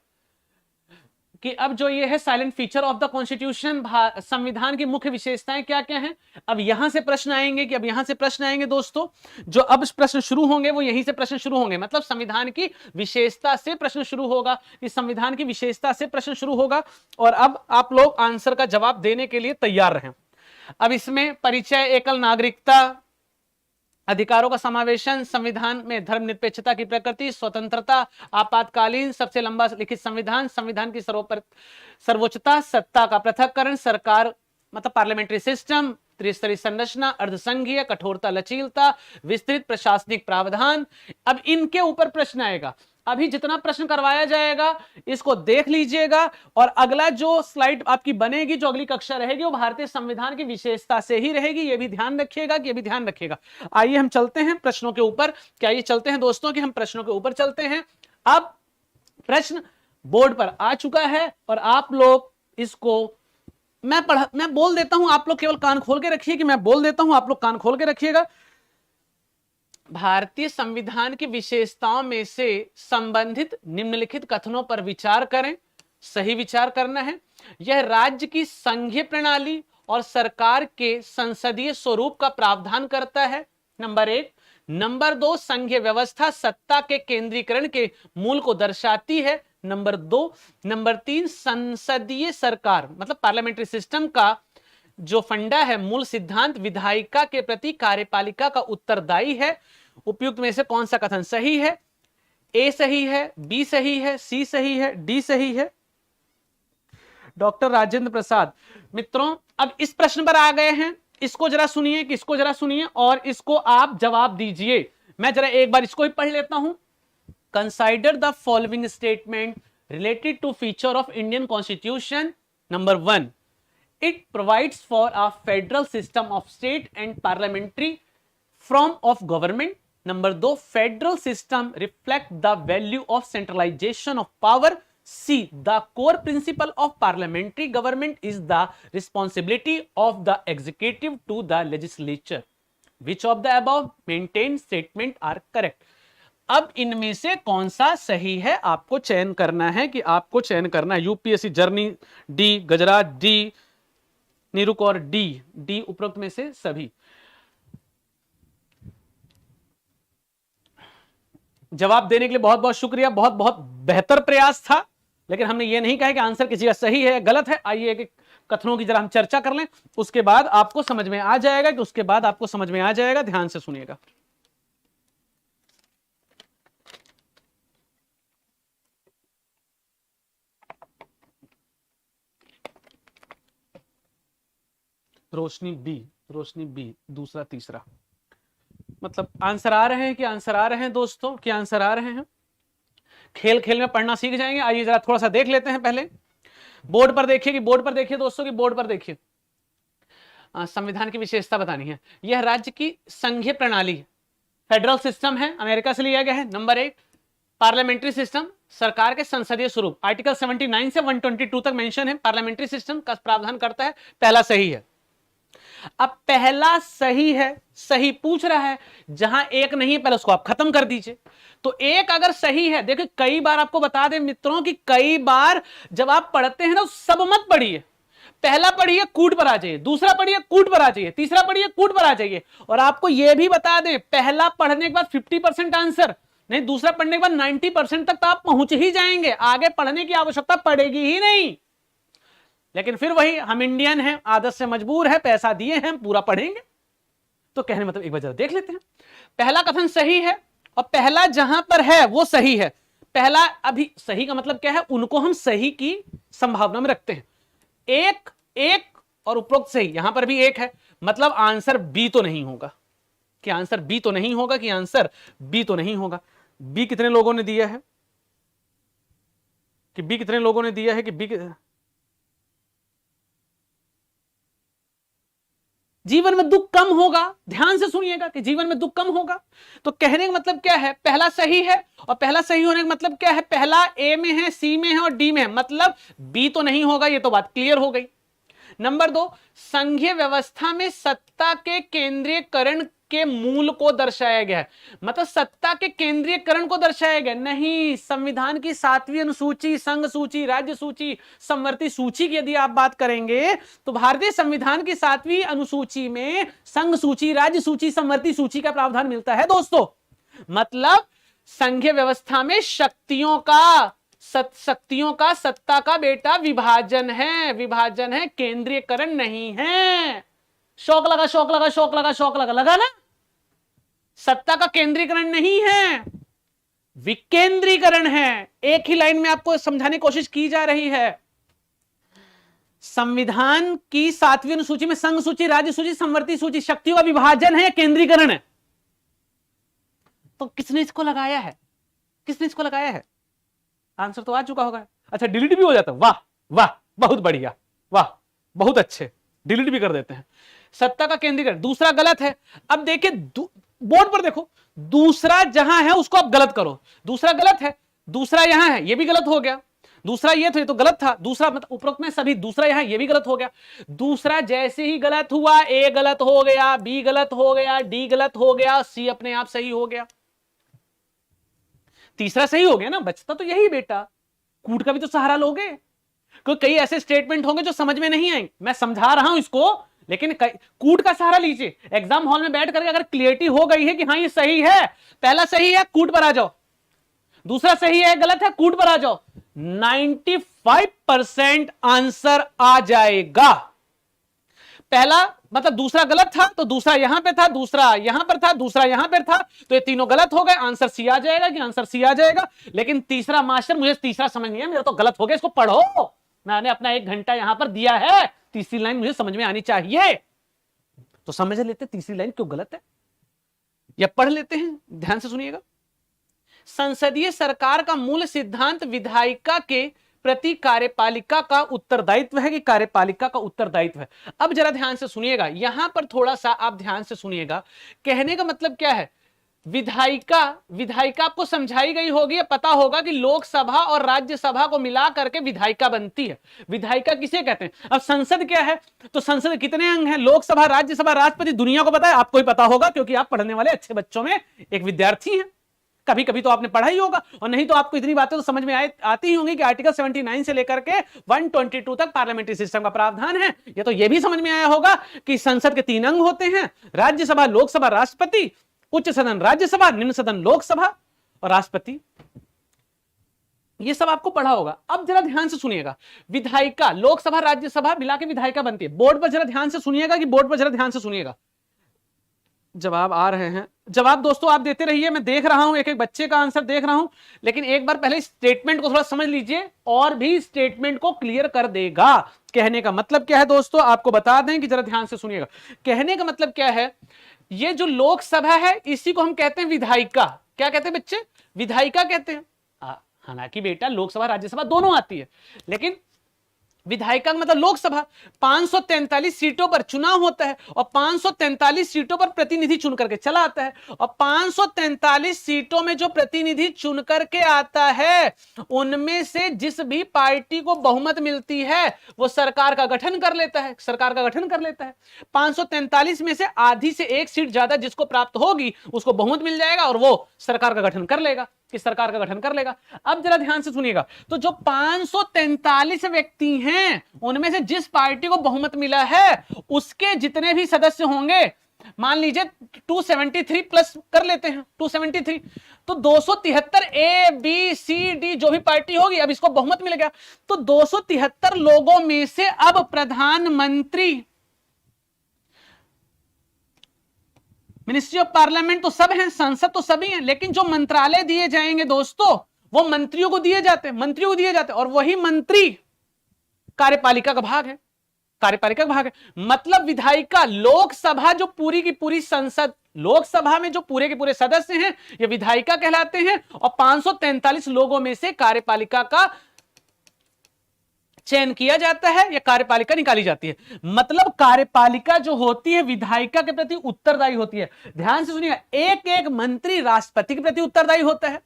कि अब जो ये है silent feature of the constitution, संविधान की मुख्य विशेषताएं क्या क्या हैं। अब यहां से प्रश्न आएंगे, कि अब यहां से प्रश्न आएंगे दोस्तों। जो अब प्रश्न शुरू होंगे वो यहीं से प्रश्न शुरू होंगे, मतलब संविधान की विशेषता से प्रश्न शुरू होगा, इस संविधान की विशेषता से प्रश्न शुरू होगा। और अब आप लोग आंसर का जवाब देने के लिए तैयार रहें। अब इसमें परिचय, एकल नागरिकता, अधिकारों का समावेशन, संविधान में धर्मनिरपेक्षता की प्रकृति, स्वतंत्रता, आपातकालीन, सबसे लंबा लिखित संविधान, संविधान की सर्वोच्चता, सत्ता का पृथक्करण, सरकार मतलब पार्लियामेंट्री सिस्टम, त्रिस्तरीय संरचना, अर्धसंघीय, कठोरता, लचीलता, विस्तृत प्रशासनिक प्रावधान। अब इनके ऊपर प्रश्न आएगा। अभी जितना प्रश्न करवाया जाएगा इसको देख लीजिएगा, और अगला जो स्लाइड आपकी बनेगी, जो अगली कक्षा रहेगी, वो भारतीय संविधान की विशेषता से ही रहेगी। ये भी ध्यान रखिएगा, कि ये भी ध्यान रखिएगा। आइए हम चलते हैं प्रश्नों के ऊपर। क्या ये चलते हैं दोस्तों, कि हम प्रश्नों के ऊपर चलते हैं। अब प्रश्न बोर्ड पर आ चुका है, और आप लोग इसको मैं बोल देता हूं, आप लोग केवल कान खोल के रखिए, कि मैं बोल देता हूं, आप लोग कान खोल के रखिएगा। भारतीय संविधान की विशेषताओं में से संबंधित निम्नलिखित कथनों पर विचार करें। सही विचार करना है। यह राज्य की संघीय प्रणाली और सरकार के संसदीय स्वरूप का प्रावधान करता है, नंबर 1। नंबर 2, संघीय व्यवस्था सत्ता के केंद्रीकरण के मूल को दर्शाती है, नंबर 2। नंबर 3, संसदीय सरकार मतलब पार्लियामेंट्री सिस्टम का जो फंडा है, मूल सिद्धांत विधायिका के प्रति कार्यपालिका का उत्तरदायी है। उपयुक्त में से कौन सा कथन सही है? ए सही है, बी सही है, सी सही है, डी सही है। डॉक्टर राजेंद्र प्रसाद। मित्रों अब इस प्रश्न पर आ गए हैं, इसको जरा सुनिए, कि इसको जरा सुनिए और इसको आप जवाब दीजिए। मैं जरा एक बार इसको ही पढ़ लेता हूं। Consider the following statement related to feature of Indian constitution. Number 1, it provides for a federal system of state and parliamentary form of government. Number 2, federal system reflect the value of centralization of power. C, the core principle of parliamentary government is the responsibility of the executive to the legislature. Which of the above maintained statement are correct? अब इनमें से कौन सा सही है आपको चयन करना है, कि आपको चयन करना है। यूपीएससी जर्नी डी, गजराज डी, निरुक और डी उपरोक्त में से सभी। जवाब देने के लिए बहुत बहुत शुक्रिया, बहुत बहुत बेहतर प्रयास था, लेकिन हमने ये नहीं कहा कि आंसर किसी का सही है गलत है। आइए एक कथनों की जरा हम चर्चा कर लें, उसके बाद आपको समझ में आ जाएगा, कि उसके बाद आपको समझ में आ जाएगा। ध्यान से सुनिएगा। रोशनी बी दूसरा तीसरा, मतलब आंसर आ रहे हैं, कि आंसर आ रहे हैं दोस्तों, कि आंसर आ रहे हैं। खेल खेल में पढ़ना सीख जाएंगे। आइए जरा थोड़ा सा देख लेते हैं। पहले बोर्ड पर देखिए, कि बोर्ड पर देखिए दोस्तों, कि बोर्ड पर देखिए। संविधान की विशेषता बतानी है। यह राज्य की संघीय प्रणाली फेडरल सिस्टम है, अमेरिका से लिया गया है। नंबर 1, पार्लियामेंट्री सिस्टम सरकार के संसदीय स्वरूप, आर्टिकल 79 से 122 तक मेंशन है, पार्लियामेंट्री सिस्टम का प्रावधान करता है। पहला सही है। अब पहला सही है, सही पूछ रहा है, जहां एक नहीं है पहले उसको आप खत्म कर दीजिए। तो एक अगर सही है, देखिए कई बार आपको बता दें मित्रों, कि कई बार जब आप पढ़ते हैं ना, सब मत पढ़िए। पहला पढ़िए, कूट पर आ जाइए, दूसरा पढ़िए, कूट पर आ जाइए, तीसरा पढ़िए, कूट पर आ जाइए। और आपको यह भी बता दें, पहला पढ़ने के बाद 50% आंसर, नहीं, दूसरा पढ़ने के बाद 90% तक तो आप पहुंच ही जाएंगे, आगे पढ़ने की आवश्यकता पड़ेगी ही नहीं। लेकिन फिर वही, हम इंडियन हैं, आदत से मजबूर है, पैसा दिए हैं, पूरा पढ़ेंगे। तो कहने मतलब एक बार जरा देख लेते हैं। पहला कथन सही है और पहला जहां पर है वो सही है। पहला, अभी सही का मतलब क्या है, उनको हम सही की संभावना में रखते हैं। एक एक और उपरोक्त सही, यहां पर भी एक है, मतलब आंसर बी तो नहीं होगा, कि आंसर बी तो नहीं होगा, कि आंसर बी तो नहीं होगा। बी कितने लोगों ने दिया है, कि बी कितने लोगों ने दिया है, कि बी जीवन में दुख कम होगा। ध्यान से सुनिएगा कि जीवन में दुख कम होगा। तो कहने का मतलब क्या है, पहला सही है, और पहला सही होने का मतलब क्या है, पहला ए में है, सी में है और डी में है, मतलब बी तो नहीं होगा, ये तो बात क्लियर हो गई। नंबर 2, संघीय व्यवस्था में सत्ता के केंद्रीयकरण के मूल को दर्शाया गया है, मतलब सत्ता के केंद्रीयकरण को दर्शाया गया नहीं। संविधान की 7वीं अनुसूची, संघ सूची, राज्य सूची, समवर्ती सूची की यदि आप बात करेंगे तो भारतीय संविधान की 7वीं अनुसूची में संघ सूची, राज्य सूची, समवर्ती सूची का प्रावधान मिलता है दोस्तों। मतलब संघीय व्यवस्था में शक्तियों का सत्ता का बेटा विभाजन है, विभाजन है, केंद्रीयकरण नहीं है। शौक लगा, शौक लगा, शौक लगा, शौक लगा, लगा ना। सत्ता का केंद्रीकरण नहीं है, विकेंद्रीकरण है। एक ही लाइन में आपको समझाने की कोशिश की जा रही है। संविधान की 7वीं अनुसूची में संघ सूची, राज्य सूची, समवर्ती सूची, शक्तियों का विभाजन है या केंद्रीकरण है? तो किसने इसको लगाया है, किसने इसको लगाया है? आंसर तो आ चुका होगा। अच्छा, डिलीट भी हो जाता है, वाह वाह, बहुत बढ़िया, वाह, बहुत अच्छे, डिलीट भी कर देते हैं। सत्ता का केंद्रीकरण दूसरा गलत है। अब देखिए बोर्ड पर देखो, दूसरा जहां है उसको आप गलत करो, दूसरा गलत है, दूसरा यहां है, ये भी गलत हो गया। दूसरा ये तो गलत था, दूसरा मतलब उपरोक्त में सभी, दूसरा यहां ये भी गलत हो गया। दूसरा जैसे ही गलत हुआ, ए गलत हो गया, बी गलत हो गया, डी गलत हो गया, सी अपने आप सही हो गया, तीसरा सही हो गया ना। बचता तो यही बेटा, कूट का भी तो सहारा लोगे, क्योंकि कई ऐसे स्टेटमेंट होंगे जो समझ में नहीं आएंगे। मैं समझा रहा हूं इसको, लेकिन कूट का सहारा लीजिए। एग्जाम हॉल में बैठ करके अगर क्लियरिटी हो गई है कि हाँ ये सही है, पहला सही है, कूट पर आ जाओ, दूसरा सही है, गलत है, कूट पर आ जाओ, 95% आंसर आ जाएगा। पहला मतलब दूसरा गलत था तो दूसरा यहां पे था, दूसरा यहां पर था, दूसरा यहां पर था, तो ये तीनों गलत हो गए, आंसर सी आ जाएगा, कि आंसर सी आ जाएगा। लेकिन तीसरा मास्टर, मुझे तीसरा समझ नहीं है, मेरा तो गलत हो गया, इसको पढ़ो, मैंने अपना 1 घंटा यहां पर दिया है, तीसरी लाइन मुझे समझ में आनी चाहिए, तो समझ लेते तीसरी लाइन क्यों गलत है, या पढ़ लेते हैं। ध्यान से सुनिएगा। संसदीय सरकार का मूल सिद्धांत विधायिका के प्रति कार्यपालिका का उत्तरदायित्व है, कि कार्यपालिका का उत्तरदायित्व है। अब जरा ध्यान से सुनिएगा, यहां पर थोड़ा सा आप ध्यान से सुनिएगा। कहने का मतलब क्या है, विधायिका, विधायिका आपको समझाई गई होगी, पता होगा कि लोकसभा और राज्यसभा को मिला करके विधायिका बनती है। विधायिका किसे कहते हैं? अब संसद क्या है, तो संसद कितने अंग हैं? लोकसभा, राज्यसभा, राष्ट्रपति। दुनिया को पता है, आपको ही पता होगा, क्योंकि आप पढ़ने वाले अच्छे बच्चों में एक विद्यार्थी हैं। कभी कभी तो आपने पढ़ा ही होगा, और नहीं तो आपको इतनी बातें तो समझ में आती ही होंगी कि आर्टिकल 79 से लेकर के 122 तक पार्लियामेंट्री सिस्टम का प्रावधान है। ये तो ये भी समझ में आया होगा कि संसद के 3 अंग होते हैं, राज्यसभा, लोकसभा, राष्ट्रपति, उच्च सदन राज्यसभा, निम्न सदन लोकसभा और राष्ट्रपति। ये सब आपको पढ़ा होगा। अब जरा ध्यान से सुनिएगा, विधायिका, लोकसभा राज्यसभा मिला के विधायिका बनती है। बोर्ड पर जरा ध्यान से सुनिएगा, कि बोर्ड पर जरा ध्यान से सुनिएगा, जवाब आ रहे हैं। जवाब दोस्तों आप देते रहिए, मैं देख रहा हूं, एक एक बच्चे का आंसर देख रहा हूं, लेकिन एक बार पहले स्टेटमेंट को थोड़ा समझ लीजिए, और भी स्टेटमेंट को क्लियर कर देगा। कहने का मतलब क्या है दोस्तों, आपको बता दें कि जरा ध्यान से सुनिएगा। कहने का मतलब क्या है, ये जो लोकसभा है इसी को हम कहते हैं विधायिका। क्या कहते हैं बच्चे? विधायिका कहते हैं। हालांकि बेटा लोकसभा राज्यसभा दोनों आती है, लेकिन विधायिका मतलब लोकसभा। 543 सीटों पर चुनाव होता है, और 543 सीटों पर प्रतिनिधि चुन करके चला आता है, और 543 सीटों में जो प्रतिनिधि चुन करके आता है, उनमें से जिस भी पार्टी को बहुमत मिलती है वो सरकार का गठन कर लेता है, सरकार का गठन कर लेता है। 543 में से आधी से 1 सीट ज्यादा जिसको प्राप्त होगी उसको बहुमत मिल जाएगा, और वो सरकार का गठन कर लेगा, कि सरकार का गठन कर लेगा। अब जरा ध्यान से सुनिएगा, तो जो 543 व्यक्ति हैं, उनमें से जिस पार्टी को बहुमत मिला है उसके जितने भी सदस्य होंगे मान लीजिए 273 प्लस कर लेते हैं 273, तो 273 ए बी सी डी जो भी पार्टी होगी, अब इसको बहुमत मिल गया, तो 273 लोगों में से अब प्रधानमंत्री, मिनिस्ट्री ऑफ पार्लियामेंट तो सब हैं, संसद तो सभी हैं, लेकिन जो मंत्रालय दिए जाएंगे दोस्तों वो मंत्रियों को दिए जाते हैं, मंत्रियों को दिए जाते हैं, और वही मंत्री कार्यपालिका का भाग है, कार्यपालिका का भाग है। मतलब विधायिका, लोकसभा जो पूरी की पूरी संसद, लोकसभा में जो पूरे के पूरे सदस्य हैं ये विधायिका कहलाते हैं, और 543 लोगों में से कार्यपालिका का चयन किया जाता है या कार्यपालिका निकाली जाती है। मतलब कार्यपालिका जो होती है विधायिका के प्रति उत्तरदायी होती है। ध्यान से सुनिए, एक एक मंत्री राष्ट्रपति के प्रति उत्तरदायी होता है,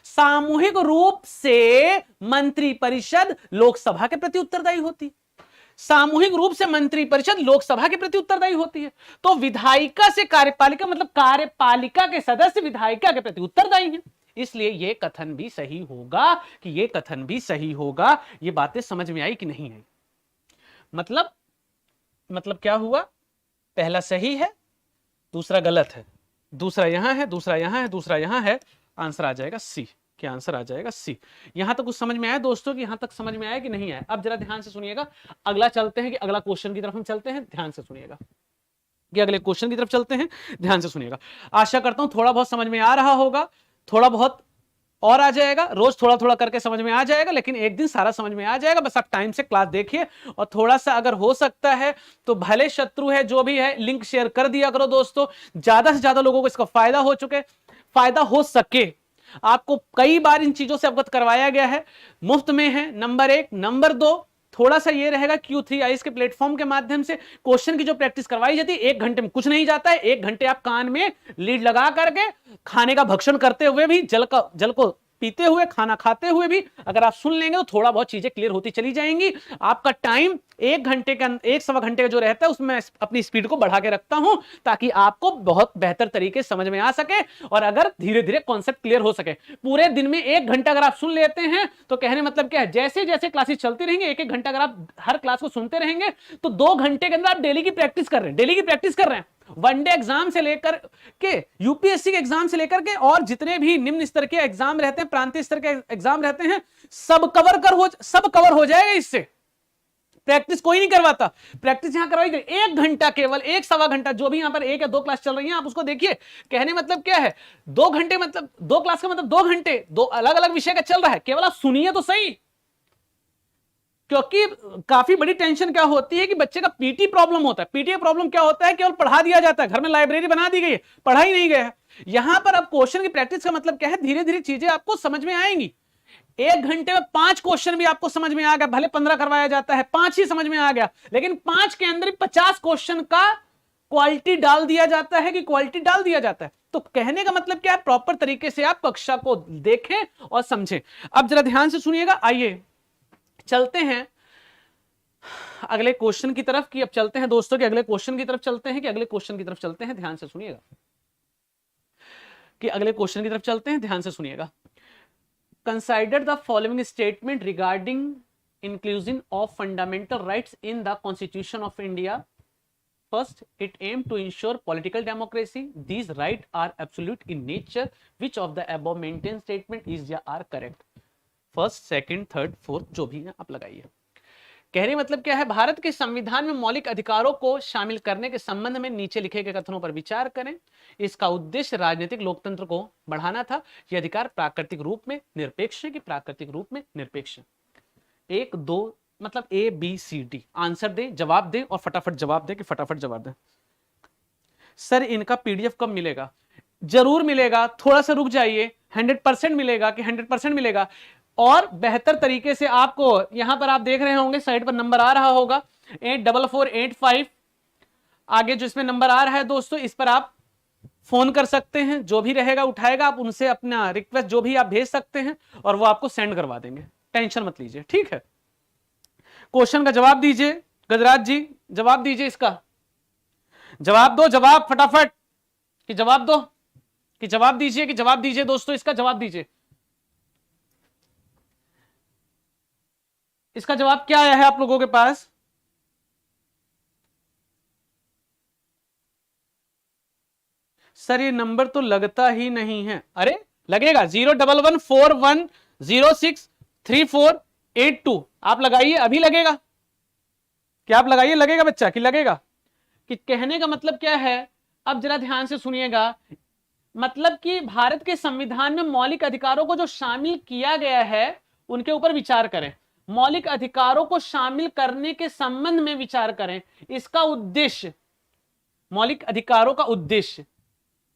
सामूहिक रूप से मंत्री परिषद लोकसभा के प्रति उत्तरदायी होती है, सामूहिक रूप से मंत्री परिषद लोकसभा के प्रति उत्तरदायी होती है। तो विधायिका से कार्यपालिका, मतलब कार्यपालिका के सदस्य विधायिका के प्रति उत्तरदायी हैं। इसलिए यह कथन भी सही होगा कि यह कथन भी सही होगा। ये बातें समझ में आई कि नहीं आई? मतलब क्या हुआ? पहला सही है, दूसरा गलत है, दूसरा यहां है, दूसरा यहां है, दूसरा यहां है, आंसर आ जाएगा सी। क्या आंसर आ जाएगा? सी। यहां तक कुछ समझ में आया दोस्तों? कि यहां तक समझ में आया कि नहीं आया? अब जरा ध्यान से सुनिएगा, अगला चलते हैं कि अगला क्वेश्चन की तरफ हम चलते हैं। ध्यान से सुनिएगा कि अगले क्वेश्चन की तरफ चलते हैं, ध्यान से सुनिएगा। आशा करता हूं थोड़ा बहुत समझ में आ रहा होगा, थोड़ा बहुत और आ जाएगा, रोज थोड़ा थोड़ा करके समझ में आ जाएगा, लेकिन एक दिन सारा समझ में आ जाएगा। बस आप टाइम से क्लास देखिए, और थोड़ा सा अगर हो सकता है तो भले शत्रु है जो भी है, लिंक शेयर कर दिया करो दोस्तों, ज्यादा से ज्यादा लोगों को इसका फायदा हो सके। आपको कई बार इन चीजों से अवगत करवाया गया है, मुफ्त में है, नंबर 1। नंबर 2, थोड़ा सा ये रहेगा Q3 आईज के प्लेटफॉर्म के माध्यम से क्वेश्चन की जो प्रैक्टिस करवाई जाती है, 1 घंटे में कुछ नहीं जाता है। 1 घंटे आप कान में लीड लगा करके खाने का भक्षण करते हुए भी, जल को पीते हुए, खाना खाते हुए भी अगर आप सुन लेंगे तो थोड़ा बहुत चीजें क्लियर होती चली जाएंगी। आपका टाइम 1 घंटे का, 1 सवा घंटे का जो रहता है उसमें अपनी स्पीड को बढ़ा के रखता हूं, ताकि आपको बहुत बेहतर तरीके से समझ में आ सके, और अगर धीरे धीरे कॉन्सेप्ट क्लियर हो सके। पूरे दिन में 1 घंटा अगर आप सुन लेते हैं तो कहने मतलब क्या है, जैसे जैसे क्लासेस चलती रहेंगे, 1-1 घंटा अगर आप हर क्लास को सुनते रहेंगे तो 2 घंटे के अंदर आप डेली की प्रैक्टिस कर रहे हैं, डेली की प्रैक्टिस कर रहे हैं। वनडे एग्जाम से लेकर के यूपीएससी के एग्जाम से लेकर के और जितने भी निम्न स्तर के एग्जाम रहते हैं, प्रांतीय स्तर के एग्जाम रहते हैं, सब कवर हो जाएगा इससे। प्रैक्टिस कोई नहीं करवाता, प्रैक्टिस यहां करवाई गई 1 घंटा, केवल 1-1.25 घंटा, जो भी यहां पर 1 या 2 क्लास चल रही हैं आप उसको देखिए। कहने मतलब क्या है, 2 घंटे मतलब 2 क्लास का मतलब 2 घंटे 2 अलग अलग विषय का चल रहा है, केवल आप सुनिए तो सही। क्योंकि काफी बड़ी टेंशन क्या होती है कि बच्चे का पीटी प्रॉब्लम होता है। पीटी प्रॉब्लम क्या होता है, केवल पढ़ा दिया जाता है, घर में लाइब्रेरी बना दी गई है, पढ़ा ही नहीं गया। यहां पर अब क्वेश्चन की प्रैक्टिस का मतलब क्या है, धीरे धीरे चीजें आपको समझ में आएंगी। 1 घंटे में 5 क्वेश्चन भी आपको समझ में आ गया, भले 15 करवाया जाता है, 5 ही समझ में आ गया, लेकिन 5 के अंदर 50 क्वेश्चन का क्वालिटी डाल दिया जाता है कि क्वालिटी डाल दिया जाता है। तो कहने का मतलब क्या है, प्रॉपर तरीके से आप कक्षा को देखें और समझें। अब जरा ध्यान से सुनिएगा, आइए चलते हैं अगले क्वेश्चन की तरफ। कि अब चलते हैं दोस्तों कि अगले क्वेश्चन की तरफ चलते हैं, कि अगले क्वेश्चन की तरफ चलते हैं। ध्यान से सुनिएगा कि अगले क्वेश्चन की तरफ चलते हैं, ध्यान से सुनिएगा। Consider the following statement regarding inclusion of fundamental rights in the constitution of India. First, it aimed to ensure political democracy. These rights are absolute in nature. Which of the above maintained statement is या are correct? First, second, third, fourth जो भी है आप लगाइए। कहने मतलब क्या है, भारत के संविधान में मौलिक अधिकारों को शामिल करने के संबंध में नीचे लिखे गए कथनों पर विचार करें। इसका उद्देश्य राजनीतिक लोकतंत्र को बढ़ाना था। यह अधिकार प्राकृतिक रूप में निरपेक्ष है कि प्राकृतिक रूप में निरपेक्ष है। 1, 2 मतलब ABCD आंसर दे, जवाब दे, और फटाफट जवाब दे कि फटाफट जवाब दे। सर इनका PDF कब मिलेगा? जरूर मिलेगा, थोड़ा सा रुक जाइए। 100% मिलेगा कि 100% मिलेगा, और बेहतर तरीके से आपको यहां पर आप देख रहे होंगे साइड पर नंबर आ रहा होगा 84485। आगे जो इसमें नंबर आ रहा है दोस्तों, इस पर आप फोन कर सकते हैं, जो भी रहेगा उठाएगा, आप उनसे अपना रिक्वेस्ट जो भी आप भेज सकते हैं और वो आपको सेंड करवा देंगे। टेंशन मत लीजिए, ठीक है। क्वेश्चन का जवाब दीजिए गजराज जी, जवाब दीजिए, इसका जवाब दो, जवाब फटाफट कि जवाब दो, कि जवाब दीजिए, कि जवाब दीजिए दोस्तों, इसका जवाब दीजिए। इसका जवाब क्या आया है आप लोगों के पास? सर ये नंबर तो लगता ही नहीं है। अरे लगेगा, 01141063482 आप लगाइए, अभी लगेगा। क्या आप लगाइए, लगेगा बच्चा कि लगेगा? कि कहने का मतलब क्या है, अब जरा ध्यान से सुनिएगा। मतलब कि भारत के संविधान में मौलिक अधिकारों को जो शामिल किया गया है उनके ऊपर विचार करें, मौलिक अधिकारों को शामिल करने के संबंध में विचार करें। इसका उद्देश्य, मौलिक अधिकारों का उद्देश्य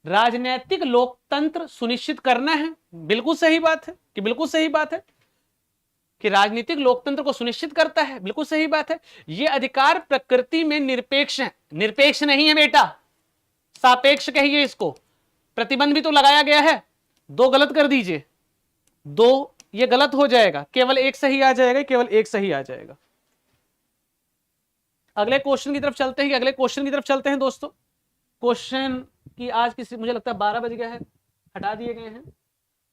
राजनीतिक लोकतंत्र सुनिश्चित करना है। बिल्कुल सही बात है कि बिल्कुल सही बात है कि राजनीतिक लोकतंत्र को सुनिश्चित करता है, बिल्कुल सही बात है। यह अधिकार प्रकृति में निरपेक्ष है, निरपेक्ष नहीं है बेटा, सापेक्ष कहिए इसको। प्रतिबंध भी तो लगाया गया है, दो गलत कर दीजिए, दो ये गलत हो जाएगा, केवल एक सही आ जाएगा, केवल एक सही आ जाएगा। अगले क्वेश्चन की तरफ चलते हैं, अगले क्वेश्चन की तरफ चलते हैं दोस्तों। क्वेश्चन की आज किसी, मुझे लगता है 12 बज गया है, हटा दिए गए हैं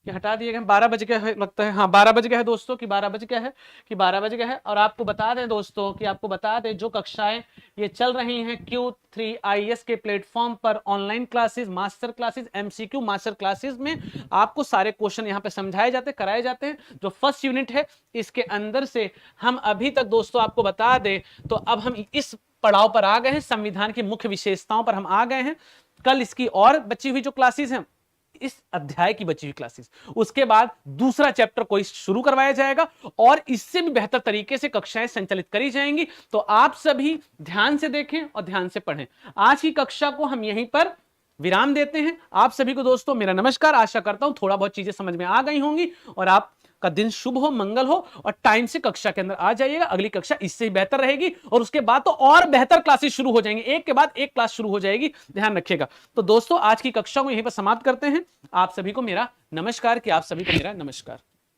कि हटा दिए गए हैं, 12 बज गया है लगता है, हाँ 12 बज गया है दोस्तों, कि 12 बज गया है, कि 12 बज गया है। और आपको बता दें दोस्तों, कि आपको बता दें जो कक्षाएं ये चल रही हैं Q3IS के प्लेटफॉर्म पर, online classes, master classes, MCQ master classes में आपको सारे क्वेश्चन यहाँ पे समझाए जाते, कराए जाते हैं। जो फर्स्ट यूनिट है इसके अंदर से हम अभी तक दोस्तों आपको बता दें तो अब हम इस पड़ाव पर आ गए हैं, संविधान की मुख्य विशेषताओं पर हम आ गए हैं। कल इसकी और बची हुई जो क्लासेस हैं, इस अध्याय की बची हुई क्लासेस, उसके बाद दूसरा चैप्टर कोई शुरू करवाया जाएगा और इससे भी बेहतर तरीके से कक्षाएं संचालित करी जाएंगी। तो आप सभी ध्यान से देखें और ध्यान से पढ़ें। आज की कक्षा को हम यहीं पर विराम देते हैं। आप सभी को दोस्तों मेरा नमस्कार। आशा करता हूं थोड़ा बहुत चीजें समझ में आ गई होंगी और आप का दिन शुभ हो, मंगल हो और टाइम से कक्षा के अंदर आ जाइएगा। अगली कक्षा इससे बेहतर रहेगी और उसके बाद तो और बेहतर क्लासेस शुरू हो जाएंगी, एक के बाद एक क्लास शुरू हो जाएगी, ध्यान रखिएगा। तो दोस्तों आज की कक्षा को यहीं पर समाप्त करते हैं। आप सभी को मेरा नमस्कार, कि आप सभी को मेरा नमस्कार।